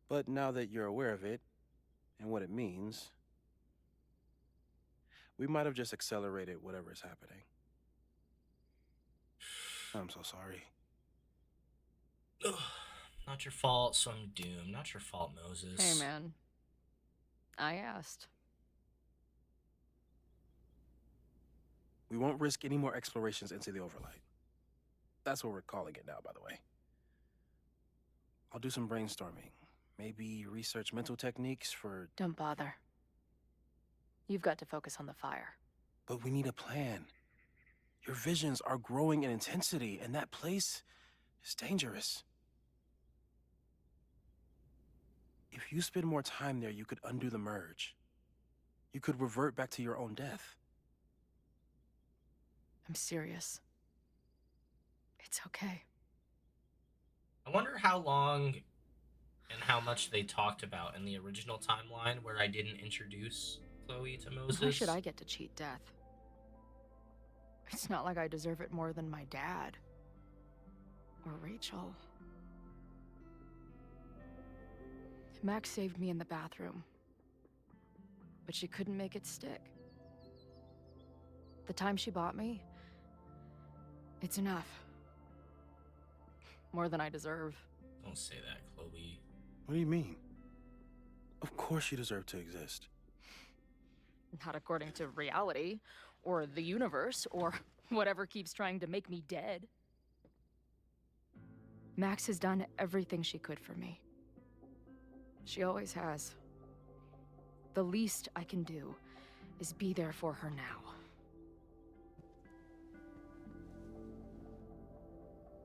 But now that you're aware of it, and what it means, we might have just accelerated whatever is happening. I'm so sorry. Ugh, not your fault, so I'm doomed. Not your fault, Moses. Hey, man. I asked. We won't risk any more explorations into the Overlight. That's what we're calling it now, by the way. I'll do some brainstorming. Maybe research mental techniques for... Don't bother. You've got to focus on the fire. But we need a plan. Your visions are growing in intensity, and that place is dangerous. If you spend more time there, you could undo the merge. You could revert back to your own death. I'm serious. It's okay. I wonder how long and how much they talked about in the original timeline where I didn't introduce Chloe to Moses. Why should I get to cheat death? It's not like I deserve it more than my dad. Or Rachel. Max saved me in the bathroom. But she couldn't make it stick. The time she bought me, it's enough. More than I deserve. Don't say that, Chloe. What do you mean? Of course you deserve to exist. Not according to reality, or the universe, or whatever keeps trying to make me dead. Max has done everything she could for me. She always has. The least I can do is be there for her now.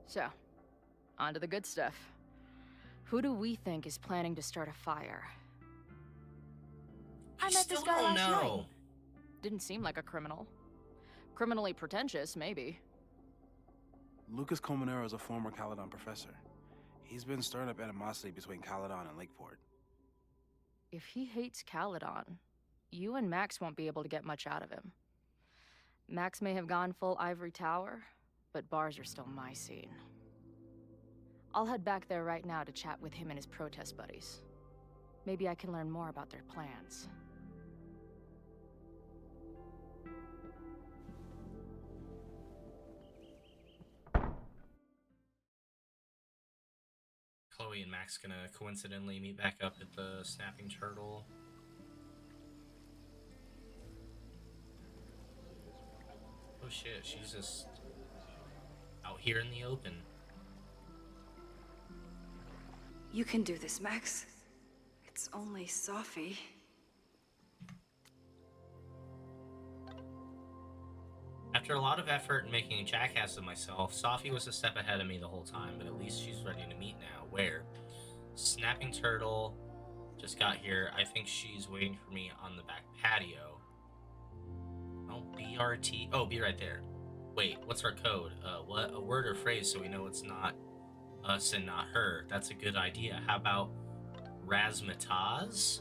So, on to the good stuff. Who do we think is planning to start a fire? I met this guy last night. Didn't seem like a criminal. Criminally pretentious, maybe. Lucas Colmenero is a former Caledon professor. He's been stirring up animosity between Caledon and Lakeport. If he hates Caledon, you and Max won't be able to get much out of him. Max may have gone full ivory tower, but bars are still my scene. I'll head back there right now to chat with him and his protest buddies. Maybe I can learn more about their plans. Chloe and Max gonna coincidentally meet back up at the Snapping Turtle. Oh shit, she's just out here in the open. You can do this, Max. It's only Sophie. After a lot of effort in making a jackass of myself, Sophie was a step ahead of me the whole time, but at least she's ready to meet now. Where? Snapping Turtle just got here. I think she's waiting for me on the back patio. Oh, BRT. Oh, be right there. Wait, what's our code? What? A word or phrase so we know it's not us and not her. That's a good idea. How about razzmatazz?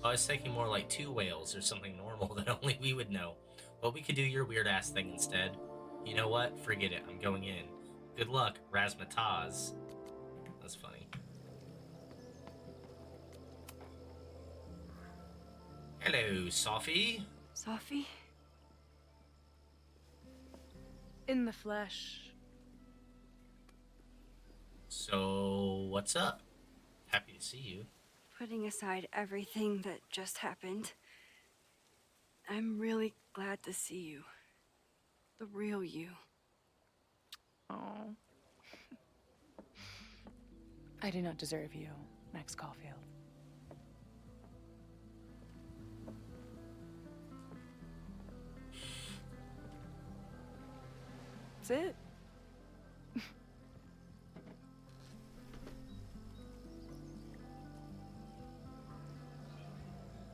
I was thinking more like two whales or something normal that only we would know. But we could do your weird ass thing instead. You know what? Forget it. I'm going in. Good luck, razzmatazz. That's funny. Hello, Sophie. Sophie? In the flesh. So, what's up? Happy to see you. Putting aside everything that just happened, I'm really glad to see you. The real you. Oh. I do not deserve you, Max Caulfield. That's it.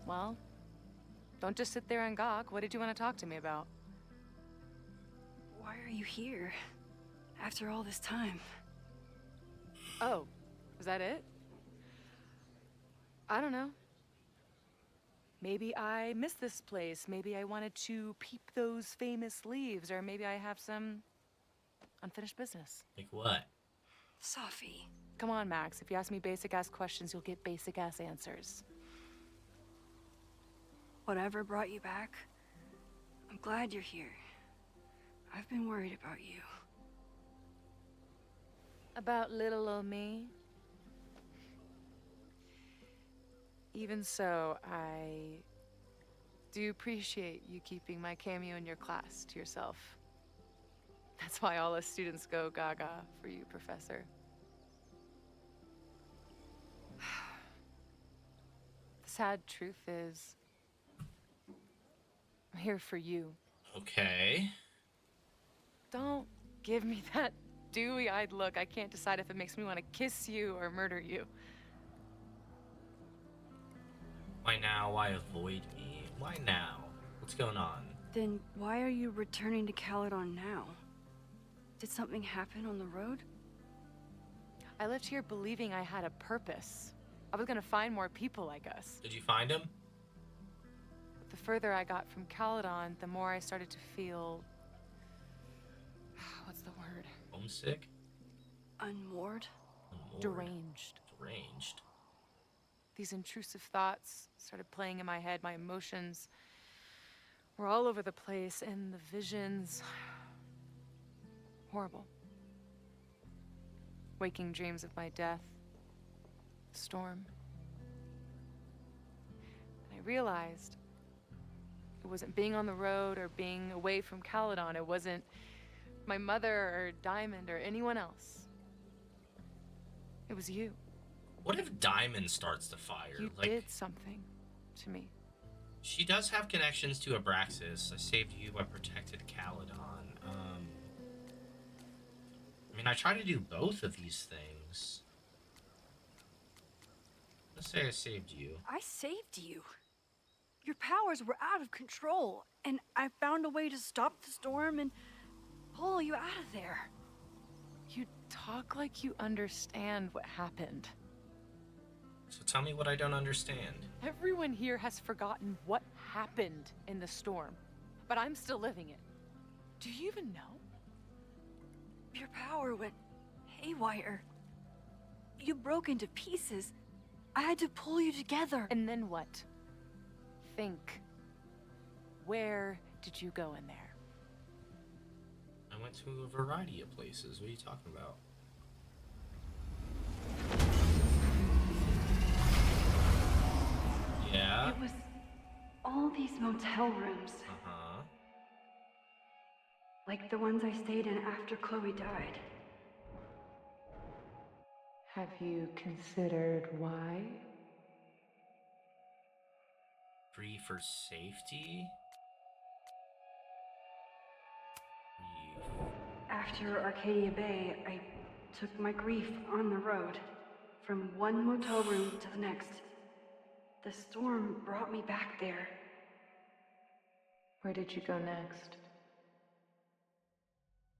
Well, don't just sit there and gawk. What did you want to talk to me about? Why are you here? After all this time? Oh, is that it? I don't know. Maybe I miss this place. Maybe I wanted to peep those famous leaves, or maybe I have some unfinished business. Like what? Safi. Come on, Max. If you ask me basic-ass questions, you'll get basic-ass answers. Whatever brought you back, I'm glad you're here. I've been worried about you. About little old me? Even so, I do appreciate you keeping my cameo in your class to yourself. That's why all us students go gaga for you, Professor. The sad truth is, I'm here for you. Okay. Don't give me that dewy-eyed look. I can't decide if it makes me want to kiss you or murder you. Why now? Why avoid me? Why now? What's going on? Then why are you returning to Caledon now? Did something happen on the road? I left here believing I had a purpose. I was gonna find more people like us. Did you find him? But the further I got from Caledon, the more I started to feel... what's the word? Homesick? Unmoored? Deranged. Deranged. These intrusive thoughts started playing in my head. My emotions were all over the place, and the visions... horrible. Waking dreams of my death. The storm. And I realized it wasn't being on the road or being away from Caledon. It wasn't my mother or Diamond or anyone else. It was you. What if Diamond starts the fire? You did something to me. She does have connections to Abraxas. I saved you, I protected Caledon. I mean, I try to do both of these things. Let's say I saved you. I saved you. Your powers were out of control, and I found a way to stop the storm and pull you out of there. You talk like you understand what happened. So tell me what I don't understand. Everyone here has forgotten what happened in the storm, but I'm still living it. Do you even know? Your power went haywire. You broke into pieces. I had to pull you together. And then what? Think. Where did you go in there? I went to a variety of places. What are you talking about? Yeah? It was all these motel rooms. Uh-huh. Like the ones I stayed in after Chloe died. Have you considered why? Free for safety? After Arcadia Bay, I took my grief on the road, from one motel room to the next. The storm brought me back there. Where did you go next?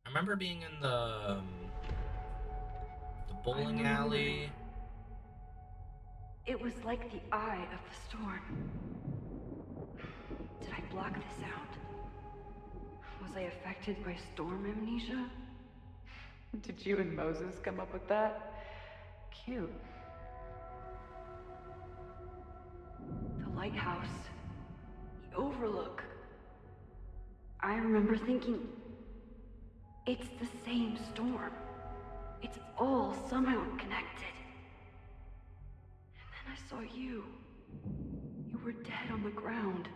I remember being in the bowling alley. It was like the eye of the storm. Did I block this out? Was I affected by storm amnesia? Did you and Moses come up with that? Cute. The lighthouse. The overlook. I remember thinking, it's the same storm. It's all somehow connected. And then I saw you. You were dead on the ground.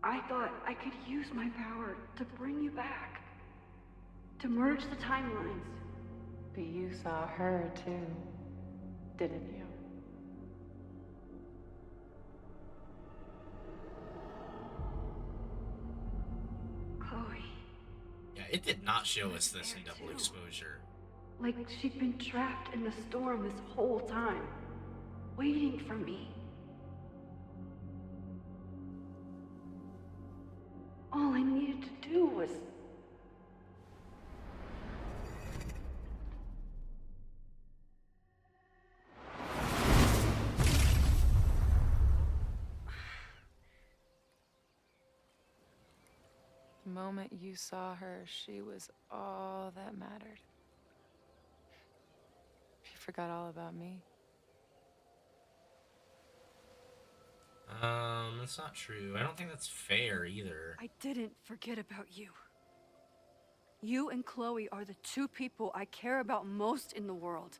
I thought I could use my power to bring you back. To merge the timelines. But you saw her too, didn't you? Chloe. Yeah, it did not show us this in double exposure. Like she'd been trapped in the storm this whole time. Waiting for me. All I needed to do was The moment you saw her, she was all that mattered. She forgot all about me. That's not true. I don't think that's fair either. I didn't forget about you. You and Chloe are the two people I care about most in the world.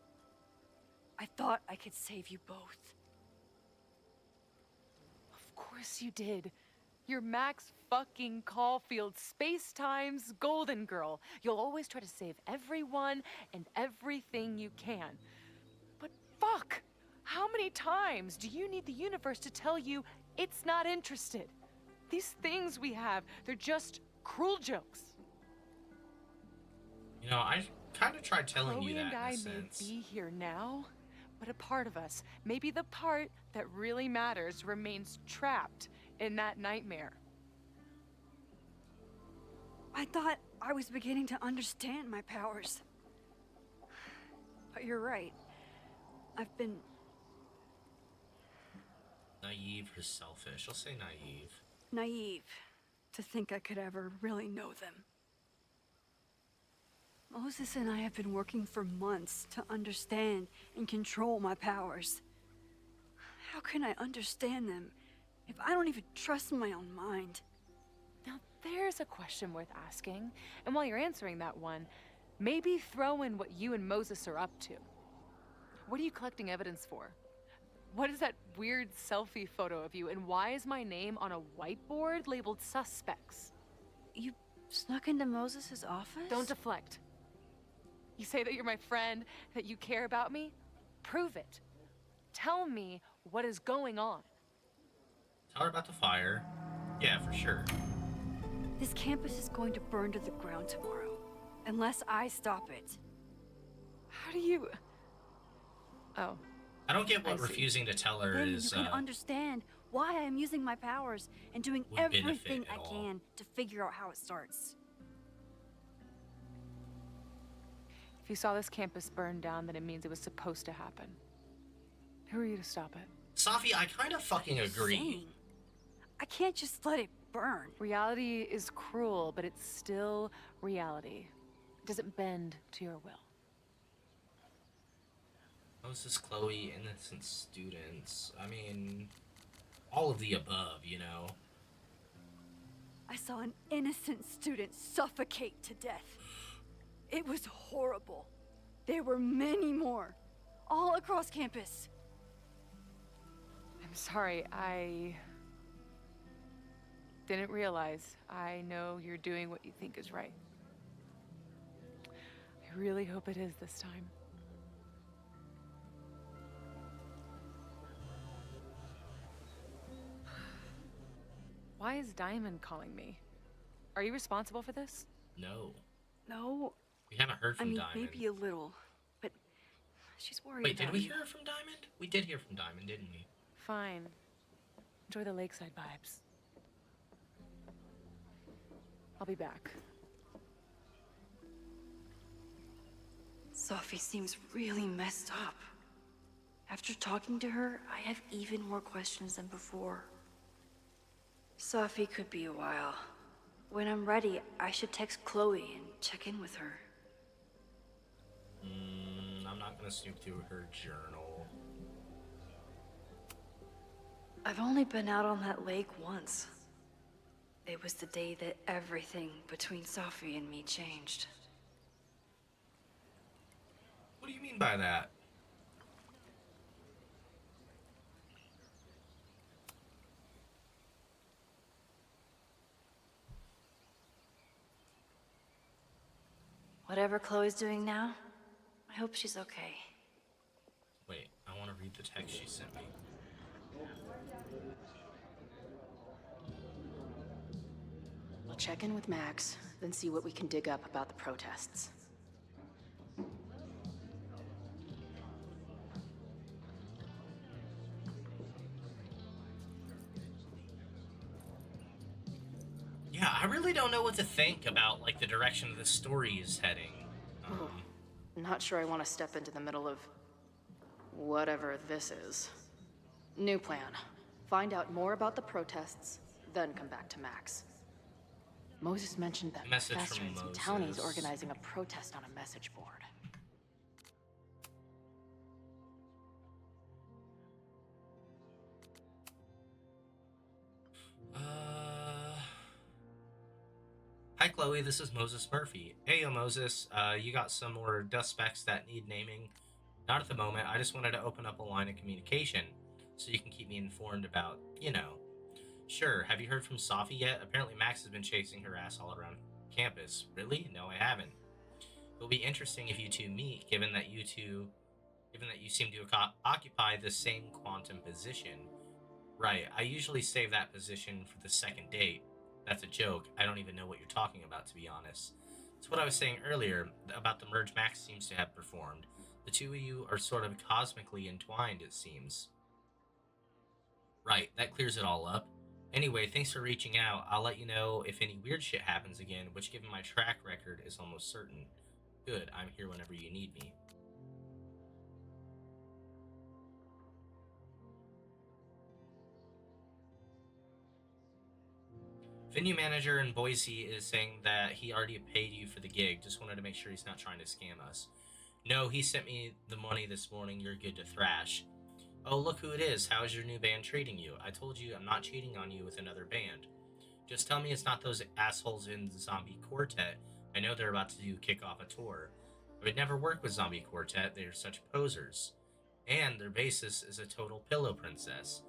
I thought I could save you both. Of course you did. You're Max fucking Caulfield, Space-Time's golden girl. You'll always try to save everyone and everything you can. But fuck! How many times do you need the universe to tell you it's not interested? These things we have, they're just cruel jokes. You know, I kind of tried telling Chloe you that and in I a may sense. be here now, but a part of us, maybe the part that really matters, remains trapped in that nightmare. I thought I was beginning to understand my powers. But you're right. I've been Naive or selfish. I'll say naive. naive to think I could ever really know them. Moses and I have been working for months to understand and control my powers. How can I understand them if I don't even trust my own mind? Now there's a question worth asking, and while you're answering that one, maybe throw in what you and Moses are up to. What are you collecting evidence for? What is that weird selfie photo of you, and why is my name on a whiteboard labeled suspects? You snuck into Moses' office? Don't deflect. You say that you're my friend, that you care about me? Prove it. Tell me what is going on. Tell her about the fire. Yeah, for sure. This campus is going to burn to the ground tomorrow, unless I stop it. How do you... Oh. I don't get what I see. refusing to tell her Then is, you can understand why I am using my powers and doing would everything benefit I at all. can to figure out how it starts. If you saw this campus burn down, then it means it was supposed to happen. Who are you to stop it? Safi, I kind of fucking agree. Saying, I can't just let it burn. Reality is cruel, but it's still reality. It doesn't bend to your will. Moses, Chloe, innocent students. I mean, all of the above, you know. I saw an innocent student suffocate to death. It was horrible. There were many more, all across campus. I'm sorry, I didn't realize. I know you're doing what you think is right. I really hope it is this time. Why is Diamond calling me? Are you responsible for this? No. No. We haven't heard from Diamond. Maybe a little, but she's worried Wait, about did we you. hear from Diamond? We did hear from Diamond, didn't we? Fine. Enjoy the lakeside vibes. I'll be back. Sophie seems really messed up. After talking to her, I have even more questions than before. Sophie could be a while. When I'm ready, I should text Chloe and check in with her. I'm not gonna snoop through her journal. I've only been out on that lake once. It was the day that everything between Sophie and me changed. What do you mean by that? Whatever Chloe's doing now, I hope she's okay. Wait, I want to read the text she sent me. We'll check in with Max, then see what we can dig up about the protests. Yeah, I really don't know what to think about, like, the direction the story is heading. Not sure I want to step into the middle of whatever this is. New plan. Find out more about the protests, then come back to Max. Moses mentioned that Message professor from and some townies Moses. organizing a protest on a message board. Hi Chloe, this is Moses Murphy. Hey yo Moses, you got some more dust specs that need naming? Not at the moment, I just wanted to open up a line of communication so you can keep me informed about, you know. Sure, have you heard from Safi yet? Apparently Max has been chasing her ass all around campus. Really? No, I haven't. It'll be interesting if you two meet, given that you seem to occupy the same quantum position. Right, I usually save that position for the second date. That's a joke. I don't even know what you're talking about, to be honest. It's what I was saying earlier about the merge Max seems to have performed. The two of you are sort of cosmically entwined, it seems. Right, that clears it all up. Anyway, thanks for reaching out. I'll let you know if any weird shit happens again, which given my track record is almost certain. Good, I'm here whenever you need me. Venue manager in Boise is saying that he already paid you for the gig. Just wanted to make sure he's not trying to scam us. No, he sent me the money this morning. You're good to thrash. Oh, look who it is. How's your new band treating you? I told you I'm not cheating on you with another band. Just tell me it's not those assholes in the Zombie Quartet. I know they're about to kick off a tour. I would never work with Zombie Quartet. They're such posers. And their bassist is a total pillow princess.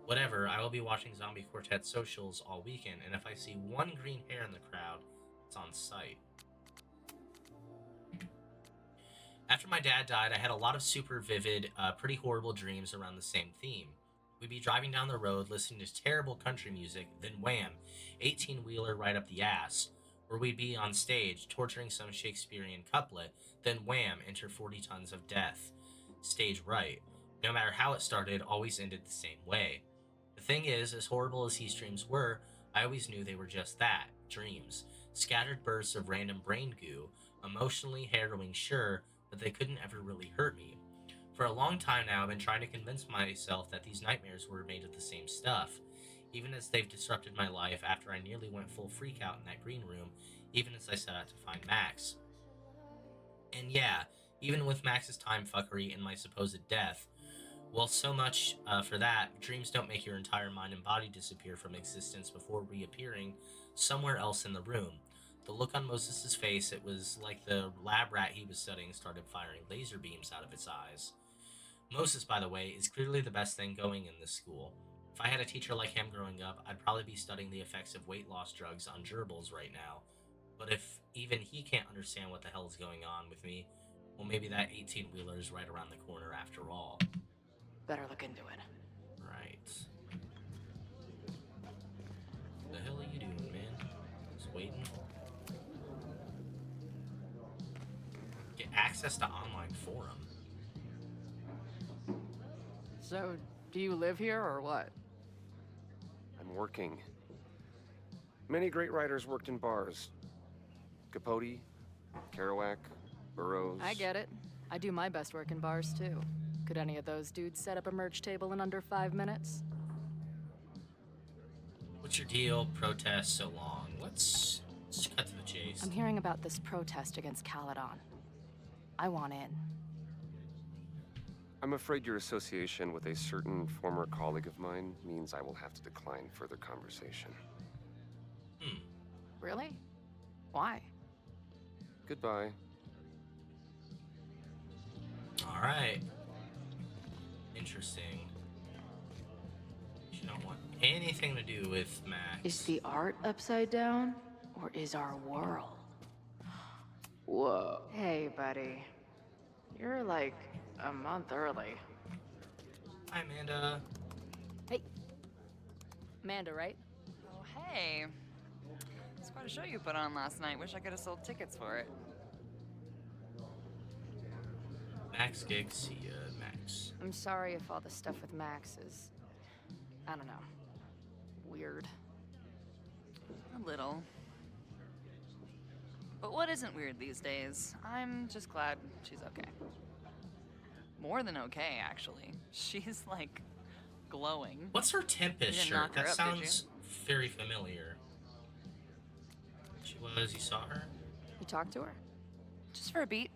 Whatever, I will be watching Zombie Quartet socials all weekend, and if I see one green hair in the crowd, it's on sight. After my dad died, I had a lot of super vivid, pretty horrible dreams around the same theme. We'd be driving down the road listening to terrible country music, then wham, 18-wheeler right up the ass. Or we'd be on stage, torturing some Shakespearean couplet, then wham, enter 40 tons of death. Stage right. No matter how it started, always ended the same way. The thing is, as horrible as these dreams were, I always knew they were just that, dreams. Scattered bursts of random brain goo, emotionally harrowing, sure, but they couldn't ever really hurt me. For a long time now, I've been trying to convince myself that these nightmares were made of the same stuff, even as they've disrupted my life after I nearly went full freakout in that green room, even as I set out to find Max. And yeah, even with Max's time fuckery and my supposed death, well, so much for that. Dreams don't make your entire mind and body disappear from existence before reappearing somewhere else in the room. The look on Moses' face, it was like the lab rat he was studying started firing laser beams out of its eyes. Moses, by the way, is clearly the best thing going in this school. If I had a teacher like him growing up, I'd probably be studying the effects of weight loss drugs on gerbils right now. But if even he can't understand what the hell is going on with me, well, maybe that 18-wheeler is right around the corner after all. Better look into it. Right. The hell are you doing, man? Just waiting. Get access to online forum. So, do you live here or what? I'm working. Many great writers worked in bars. Capote, Kerouac, Burroughs. I get it. I do my best work in bars too. Could any of those dudes set up a merch table in under 5 minutes? What's your deal? Protest so long. Let's cut to the chase. I'm hearing about this protest against Caledon. I want in. I'm afraid your association with a certain former colleague of mine means I will have to decline further conversation. Really? Why? Goodbye. All right. Interesting. You don't want anything to do with Max. Is the art upside down, or is our world? Whoa. Hey, buddy. You're like a month early. Hi, Amanda. Hey. Amanda, right? Oh, hey. It's quite a show you put on last night. Wish I could have sold tickets for it. Max gig, see ya, Max. I'm sorry if all the stuff with Max is, I don't know, weird. A little. But what isn't weird these days? I'm just glad she's okay. More than okay, actually. She's, like, glowing. What's her Tempest You didn't shirt? knock her That up, did you? sounds very familiar. She was. You saw her? You talked to her? Just for a beat.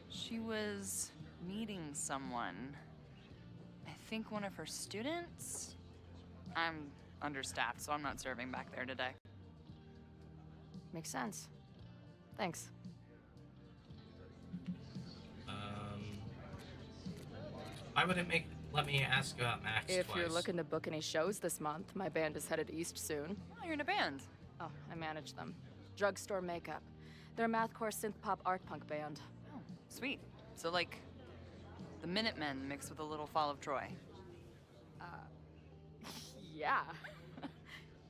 She was meeting someone. I think one of her students? I'm understaffed, so I'm not serving back there today. Makes sense. Thanks. Why would it let me ask about Max If twice? you're looking to book any shows this month, my band is headed east soon. Oh, you're in a band. Oh, I manage them. Drugstore Makeup. They're a mathcore synth-pop art punk band. Oh, sweet. So like, the Minutemen mixed with a little Fall of Troy. Yeah.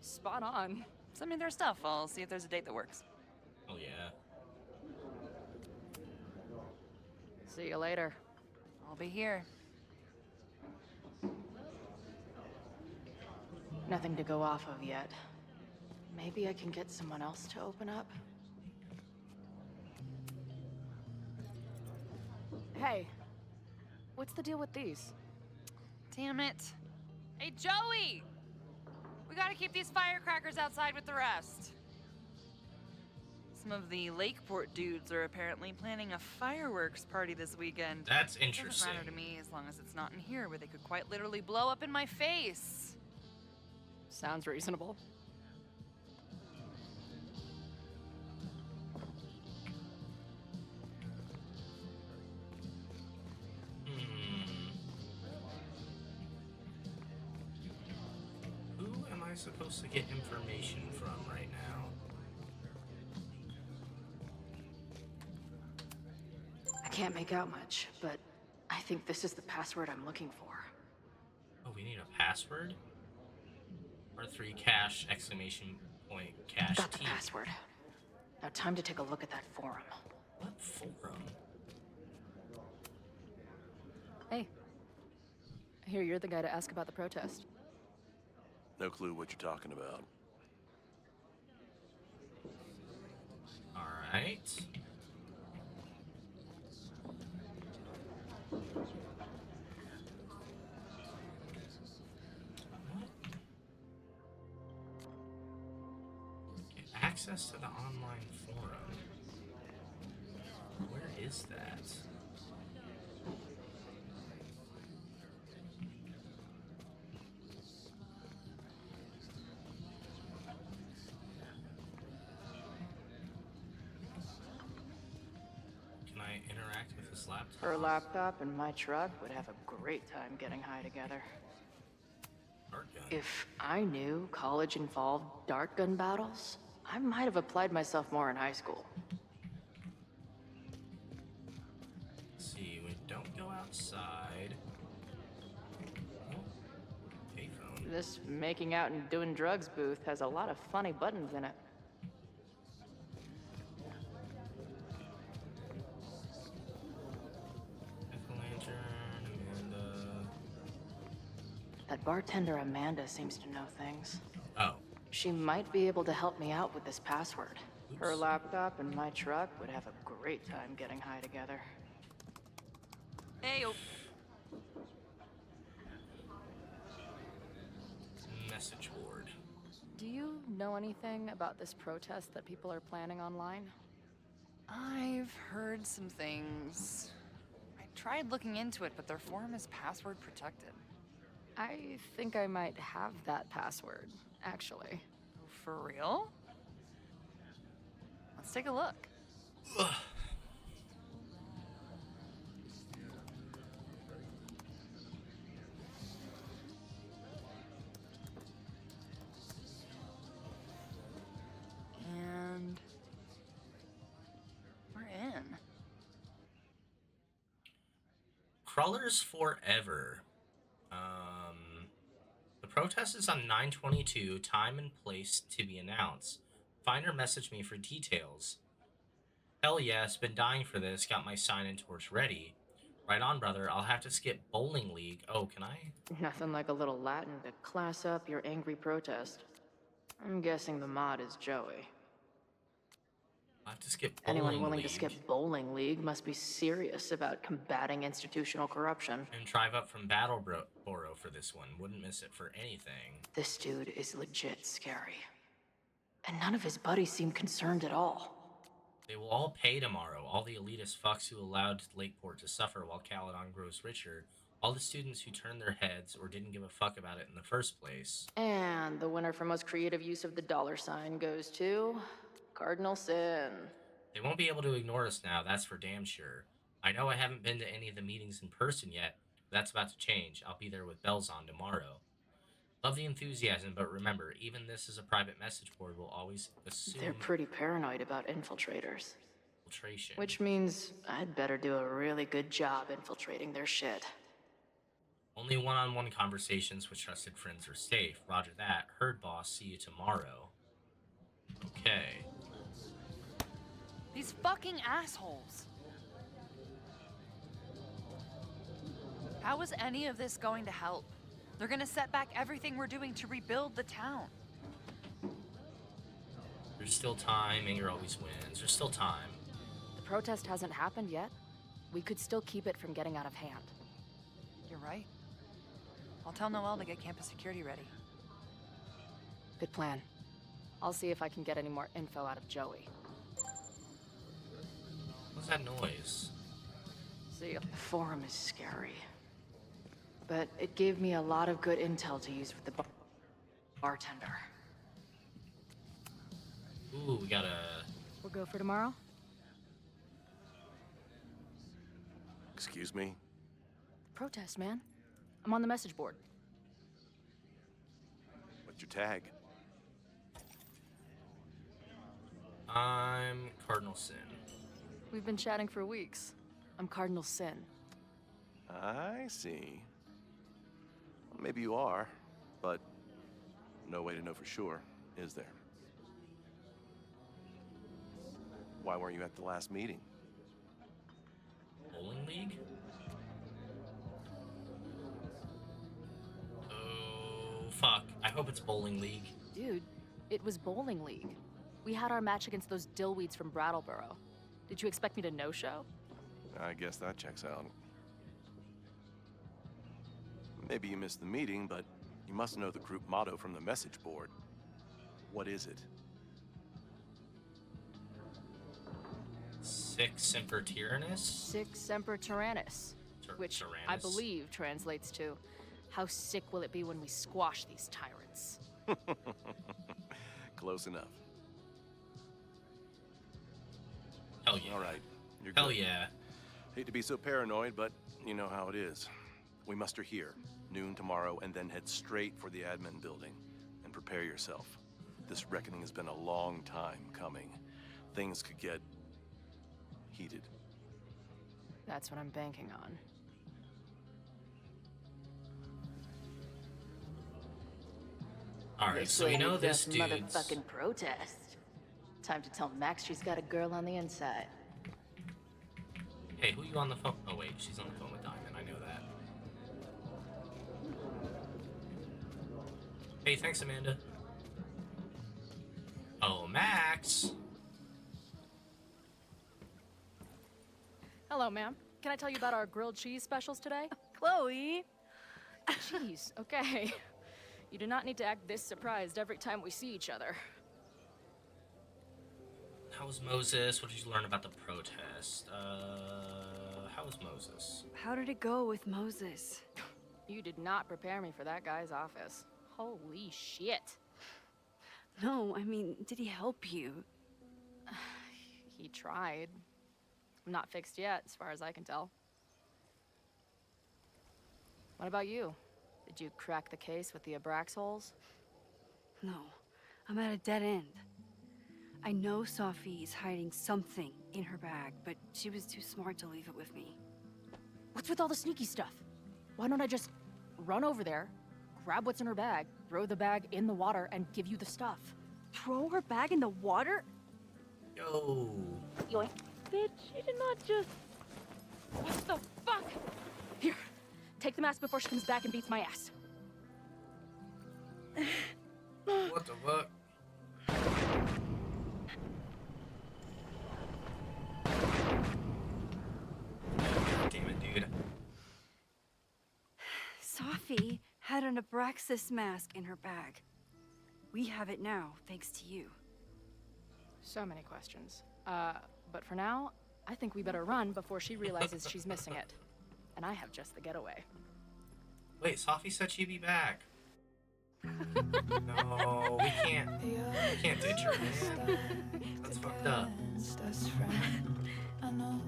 Spot on. Send me their stuff. I'll see if there's a date that works. Oh, yeah. See you later. I'll be here. Nothing to go off of yet. Maybe I can get someone else to open up? Hey, what's the deal with these? Damn it. Hey, Joey! We gotta keep these firecrackers outside with the rest. Some of the Lakeport dudes are apparently planning a fireworks party this weekend. That's Doesn't interesting. matter to me as long as it's not in here where they could quite literally blow up in my face. Sounds reasonable. Who am I supposed to get information from right now? I can't make out much, but I think this is the password I'm looking for. Oh, we need a password? R3 cash, exclamation point, cash Got the T. password. Now time to take a look at that forum. What forum? Hey. I hear you're the guy to ask about the protest. No clue what you're talking about. Alright. Get access to the online forum. Where is that? Can I interact with this laptop? Her laptop and my truck would have a great time getting high together. Dart gun. If I knew college involved dart gun battles, I might have applied myself more in high school. Let's see, we don't go outside. Oh, payphone. This making out and doing drugs booth has a lot of funny buttons in it. Jack-o'-lantern, Amanda. That bartender Amanda seems to know things. Oh. She might be able to help me out with this password. Her laptop and my truck would have a great time getting high together. Hey, Message board. Do you know anything about this protest that people are planning online? I've heard some things. I tried looking into it, but their forum is password protected. I think I might have that password, actually. For real? Let's take a look. Ugh. And we're in. Crawlers Forever. The protest is on 9/22, time and place to be announced. Find or message me for details. Hell yes, been dying for this, got my sign and torch ready. Right on, brother, I'll have to skip bowling league. Oh, can I? Nothing like a little Latin to class up your angry protest. I'm guessing the mod is Joey. I'll have to skip bowling Anyone willing league. to skip bowling league must be serious about combating institutional corruption. And drive up from Battleboro for this one. Wouldn't miss it for anything. This dude is legit scary. And none of his buddies seem concerned at all. They will all pay tomorrow. All the elitist fucks who allowed Lakeport to suffer while Caledon grows richer. All the students who turned their heads or didn't give a fuck about it in the first place. And the winner for most creative use of the $sign goes to Cardinal Sin. They won't be able to ignore us now, that's for damn sure. I know I haven't been to any of the meetings in person yet, but that's about to change. I'll be there with bells on tomorrow. Love the enthusiasm, but remember, even this is a private message board. We'll always assume They're pretty paranoid about infiltrators. infiltration. Which means I'd better do a really good job infiltrating their shit. Only one-on-one conversations with trusted friends are safe. Roger that. Herd boss, see you tomorrow. Okay. These fucking assholes. How is any of this going to help? They're gonna set back everything we're doing to rebuild the town. There's still time. Anger always wins. There's still time. The protest hasn't happened yet. We could still keep it from getting out of hand. You're right. I'll tell Noelle to get campus security ready. Good plan. I'll see if I can get any more info out of Joey. What's that noise? See, the forum is scary. But it gave me a lot of good intel to use with the bartender. Ooh, we gotta... We'll go for tomorrow? Excuse me? Protest, man. I'm on the message board. What's your tag? I'm Cardinal Sin. We've been chatting for weeks. I'm Cardinal Sin. I see. Well, maybe you are, but no way to know for sure, is there? Why weren't you at the last meeting? Bowling League? Oh, fuck. I hope it's Bowling League. Dude, it was Bowling League. We had our match against those dillweeds from Brattleboro. Did you expect me to no-show? I guess that checks out. Maybe you missed the meeting, but you must know the group motto from the message board. What is it? Sic Semper Tyrannis? Sic Semper Tyrannis. Which I Tyrannus? believe translates to, how sick will it be when we squash these tyrants? Close enough. Hell yeah. All right, you're Hell good. yeah. Hate to be so paranoid, but you know how it is. We muster here, noon tomorrow, and then head straight for the admin building. And prepare yourself. This reckoning has been a long time coming. Things could get heated. That's what I'm banking on. Alright, so we know this dude's... Motherfucking protest. Time to tell Max she's got a girl on the inside. Hey, who you on the phone? Oh wait, she's on the phone with Diamond. I know that. Hey, thanks, Amanda. Oh, Max. Hello, ma'am. Can I tell you about our grilled cheese specials today? Chloe! Jeez, okay. You do not need to act this surprised every time we see each other. How was Moses? What did you learn about the protest? How was Moses? How did it go with Moses? You did not prepare me for that guy's office. Holy shit. No, I mean, did he help you? He tried. I'm not fixed yet, as far as I can tell. What about you? Did you crack the case with the Abraxas? No, I'm at a dead end. I know Sophie is hiding something in her bag, but she was too smart to leave it with me. What's with all the sneaky stuff? Why don't I just run over there, grab what's in her bag, throw the bag in the water, and give you the stuff? Throw her bag in the water? Yo. Yoink. Bitch, you did not just... What the fuck? Here, take the mask before she comes back and beats my ass. What the fuck? Damn it, dude. Sophie had an Abraxas mask in her bag. We have it now, thanks to you. So many questions. But for now, I think we better run before she realizes she's missing it. And I have just the getaway. Wait, Safi said she'd be back. No, we can't. We can't ditch her, man. That's fucked up. I know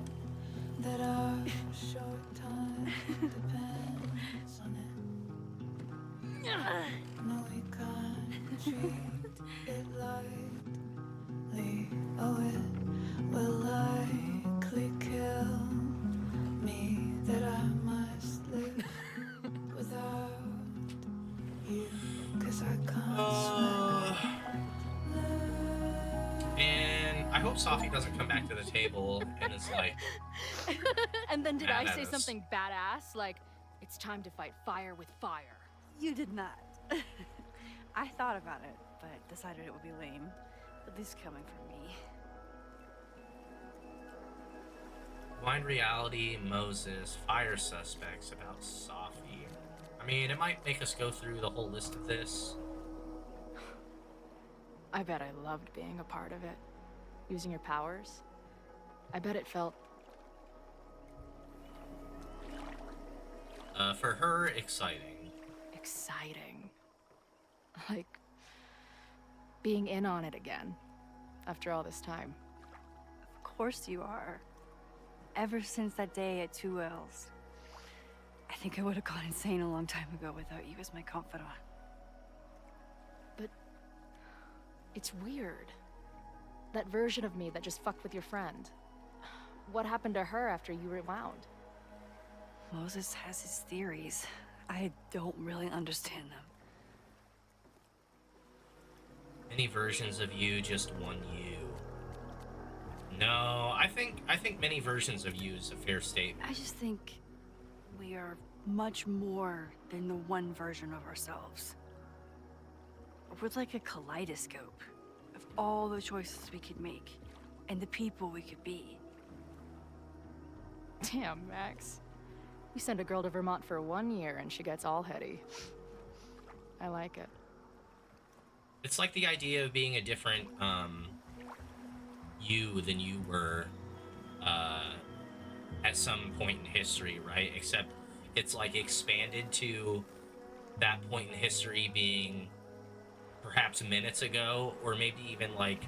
that our short time depends on it. No, we can't treat it lightly. Oh, it will likely kill me that I must live without you, 'cause I can't swim. And I hope Safi doesn't come back to the table and is like, And then did mad I at say us. something badass? Like, it's time to fight fire with fire. You did not. I thought about it, but decided it would be lame. At least coming from me. blind reality, Moses, fire suspects about Safi. I mean, it might make us go through the whole list of this. I bet I loved being a part of it. Using your powers. I bet it felt... For her, exciting. exciting. Like, being in on it again. After all this time. Of course you are. Ever since that day at 2 L's. I think I would have gone insane a long time ago without you as my confidant. But... it's weird. That version of me that just fucked with your friend. What happened to her after you rewound? Moses has his theories. I don't really understand them. Many versions of you, just one you. No, I think many versions of you is a fair statement. I just think we are much more than the one version of ourselves. We're like a kaleidoscope of all the choices we could make and the people we could be. Damn, Max. You send a girl to Vermont for 1 year and she gets all heady. I like it. It's like the idea of being a different, you than you were, at some point in history, right? Except it's like expanded to that point in history being perhaps minutes ago, or maybe even like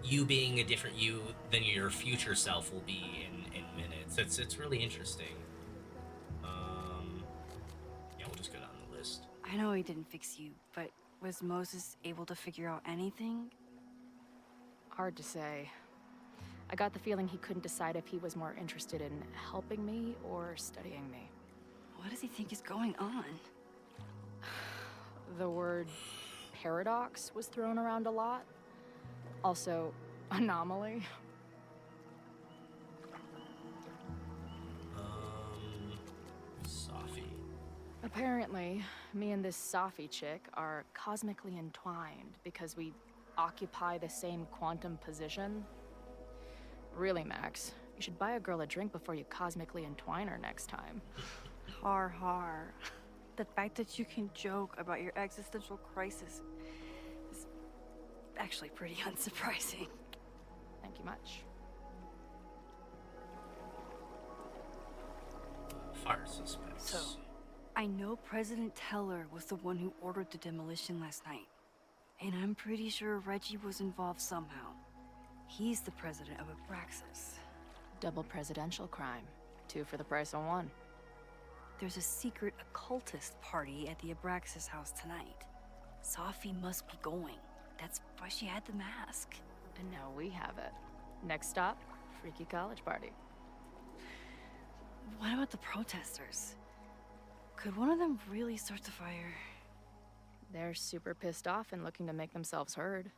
you being a different you than your future self will be in minutes. It's really interesting. Yeah, we'll just go down the list. I know he didn't fix you, but was Moses able to figure out anything? Hard to say. I got the feeling he couldn't decide if he was more interested in helping me or studying me. What does he think is going on? The word paradox was thrown around a lot. Also, anomaly. Safi. Apparently, me and this Safi chick are cosmically entwined because we occupy the same quantum position. Really, Max, you should buy a girl a drink before you cosmically entwine her next time. Har har. The fact that you can joke about your existential crisis is actually pretty unsurprising. Thank you much. Fire suspects. So, I know President Teller was the one who ordered the demolition last night. And I'm pretty sure Reggie was involved somehow. He's the president of Abraxas. Double presidential crime. 2 for the price of 1. There's a secret occultist party at the Abraxas house tonight. Safi must be going. That's why she had the mask. And now we have it. Next stop, freaky college party. What about the protesters? Could one of them really start the fire? They're super pissed off and looking to make themselves heard.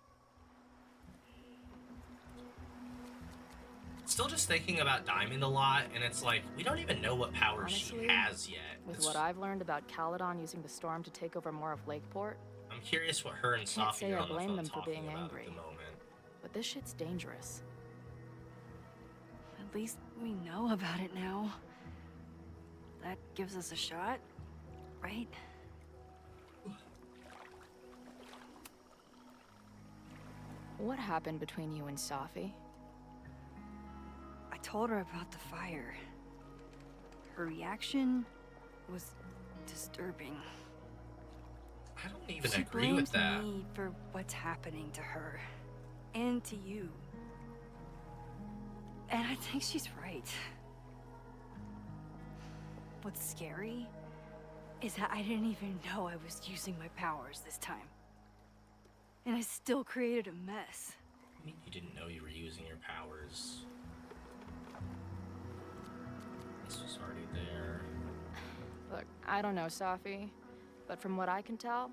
Still just thinking about Diamond a lot, and it's like, we don't even know what powers Honestly, she has yet. With It's- what I've learned about Caledon using the storm to take over more of Lakeport, I'm curious what her and can't Safi say are I on the blame phone them for talking being about angry. at the moment. But this shit's dangerous. At least we know about it now. That gives us a shot, right? What happened between you and Safi? I told her about the fire. Her reaction was disturbing. I don't even She agree with blames that. me for what's happening to her and to you. And I think she's right. What's scary is that I didn't even know I was using my powers this time. And I still created a mess. I mean, you didn't know you were using your powers. This was already there. Look, I don't know Safi, but from what I can tell,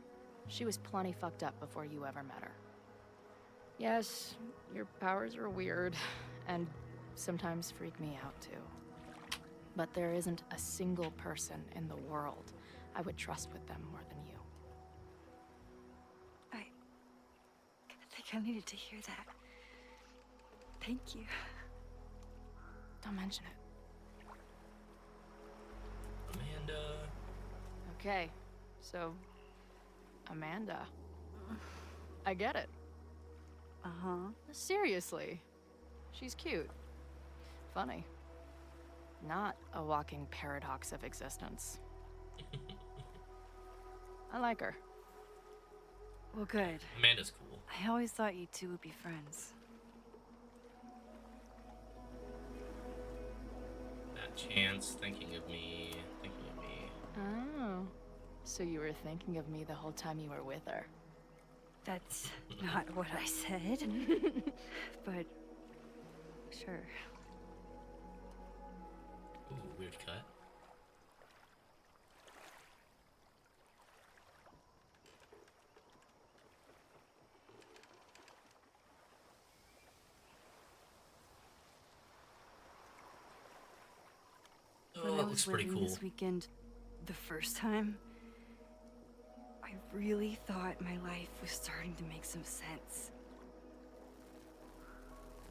she was plenty fucked up before you ever met her. Yes, your powers are weird, and sometimes freak me out too. But there isn't a single person in the world I would trust with them more than you. I think I needed to hear that. Thank you. Don't mention it. Amanda. Okay, so Amanda. I get it. Uh-huh. Seriously. She's cute. Funny. Not a walking paradox of existence. I like her. Well, good. Amanda's cool. I always thought you two would be friends. That chance thinking of me. Oh. So you were thinking of me the whole time you were with her? That's not what I said. But sure. Ooh, weird cut. When Oh, I that was looks pretty living cool. this weekend, the first time, I really thought my life was starting to make some sense.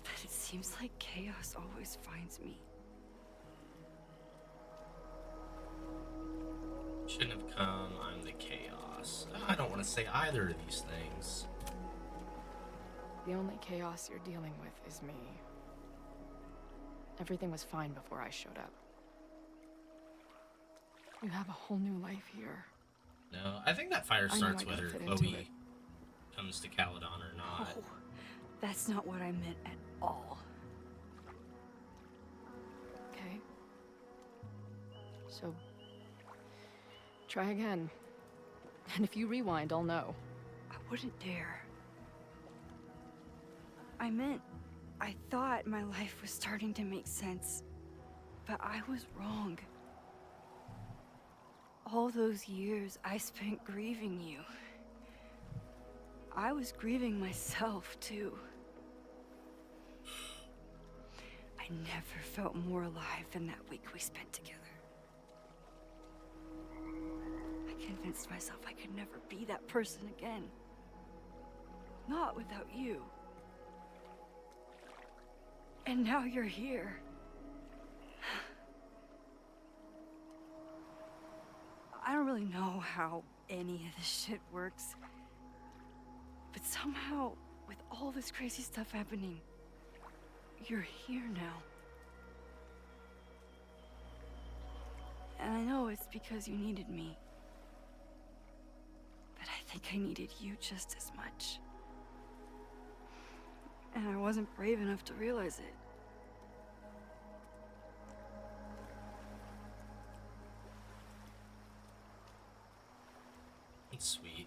But it seems like chaos always finds me. Shouldn't have come. I'm the chaos. I don't want to say either of these things. The only chaos you're dealing with is me. Everything was fine before I showed up. You have a whole new life here. No, I think that fire I knew starts I could whether fit into Chloe it. comes to Caledon or not. Oh, that's not what I meant at all. Okay. So, try again. And if you rewind, I'll know. I wouldn't dare. I thought my life was starting to make sense, but I was wrong. All those years I spent grieving you. I was grieving myself, too. I never felt more alive than that week we spent together. I convinced myself I could never be that person again. Not without you. And now you're here. I don't really know how any of this shit works. But somehow, with all this crazy stuff happening, you're here now. And I know it's because you needed me. But I think I needed you just as much. And I wasn't brave enough to realize it. It's sweet.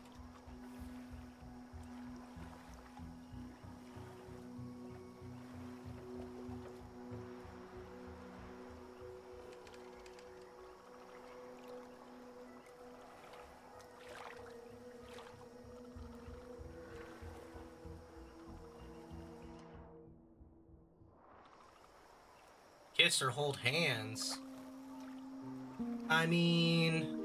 Kiss or hold hands. I mean...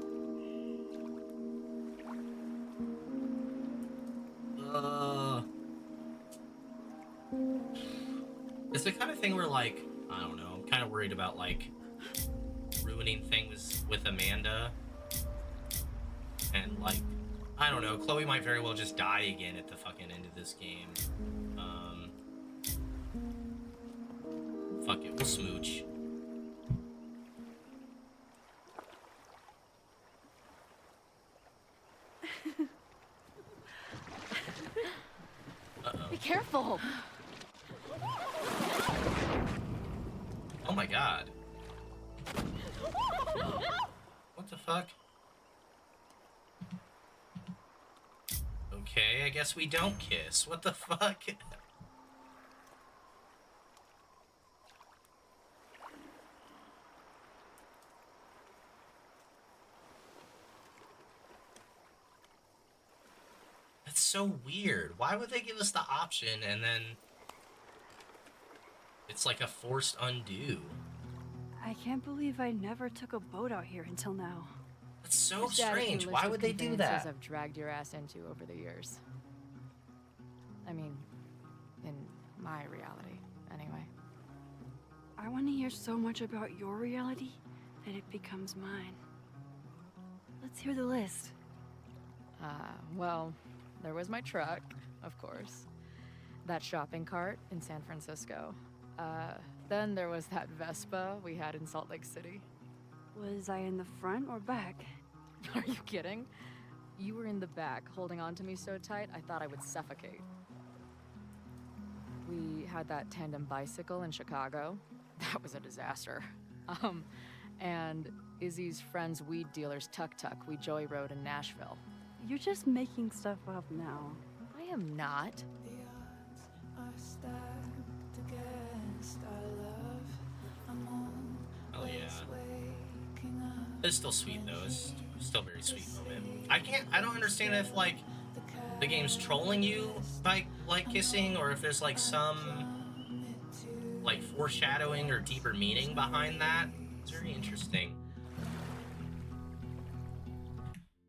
It's the kind of thing where, like, I don't know, I'm kind of worried about, like, ruining things with Amanda. And, like, I don't know. Chloe might very well just die again at the fucking end of this game. Fuck it, we'll smooch. Be careful! Oh my god. What the fuck? Okay, I guess we don't kiss. What the fuck? That's so weird. Why would they give us the option and then it's like a forced undo? I can't believe I never took a boat out here until now. That's so strange. Why would they do that? I've dragged your ass into over the years. I mean, in my reality, anyway. I want to hear so much about your reality that it becomes mine. Let's hear the list. Well, there was my truck, of course. That shopping cart in San Francisco. Then there was that Vespa we had in Salt Lake City. Was I in the front or back? Are you kidding? You were in the back, holding on to me so tight, I thought I would suffocate. We had that tandem bicycle in Chicago. That was a disaster. And Izzy's friend's weed dealer's tuk-tuk we joyrode in Nashville. You're just making stuff up now. I am not. Oh yeah. It's still sweet though. It's still a very sweet moment. I don't understand if like the game's trolling you by like kissing, or if there's like some like foreshadowing or deeper meaning behind that. It's very interesting.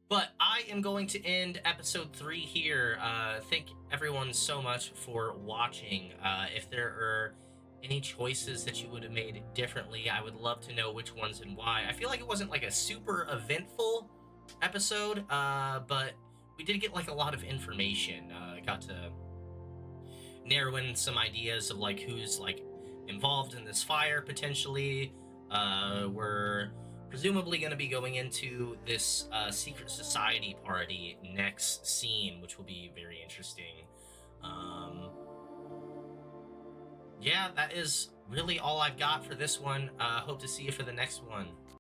But I am going to end episode 3 here. Thank everyone so much for watching. If there are any choices that you would have made differently, I would love to know which ones and why. I feel like it wasn't like a super eventful episode, but we did get like a lot of information. Got to narrow in some ideas of like who's like involved in this fire potentially. We're presumably going to be going into this secret society party next scene, which will be very interesting. Yeah, that is really all I've got for this one. Hope to see you for the next one.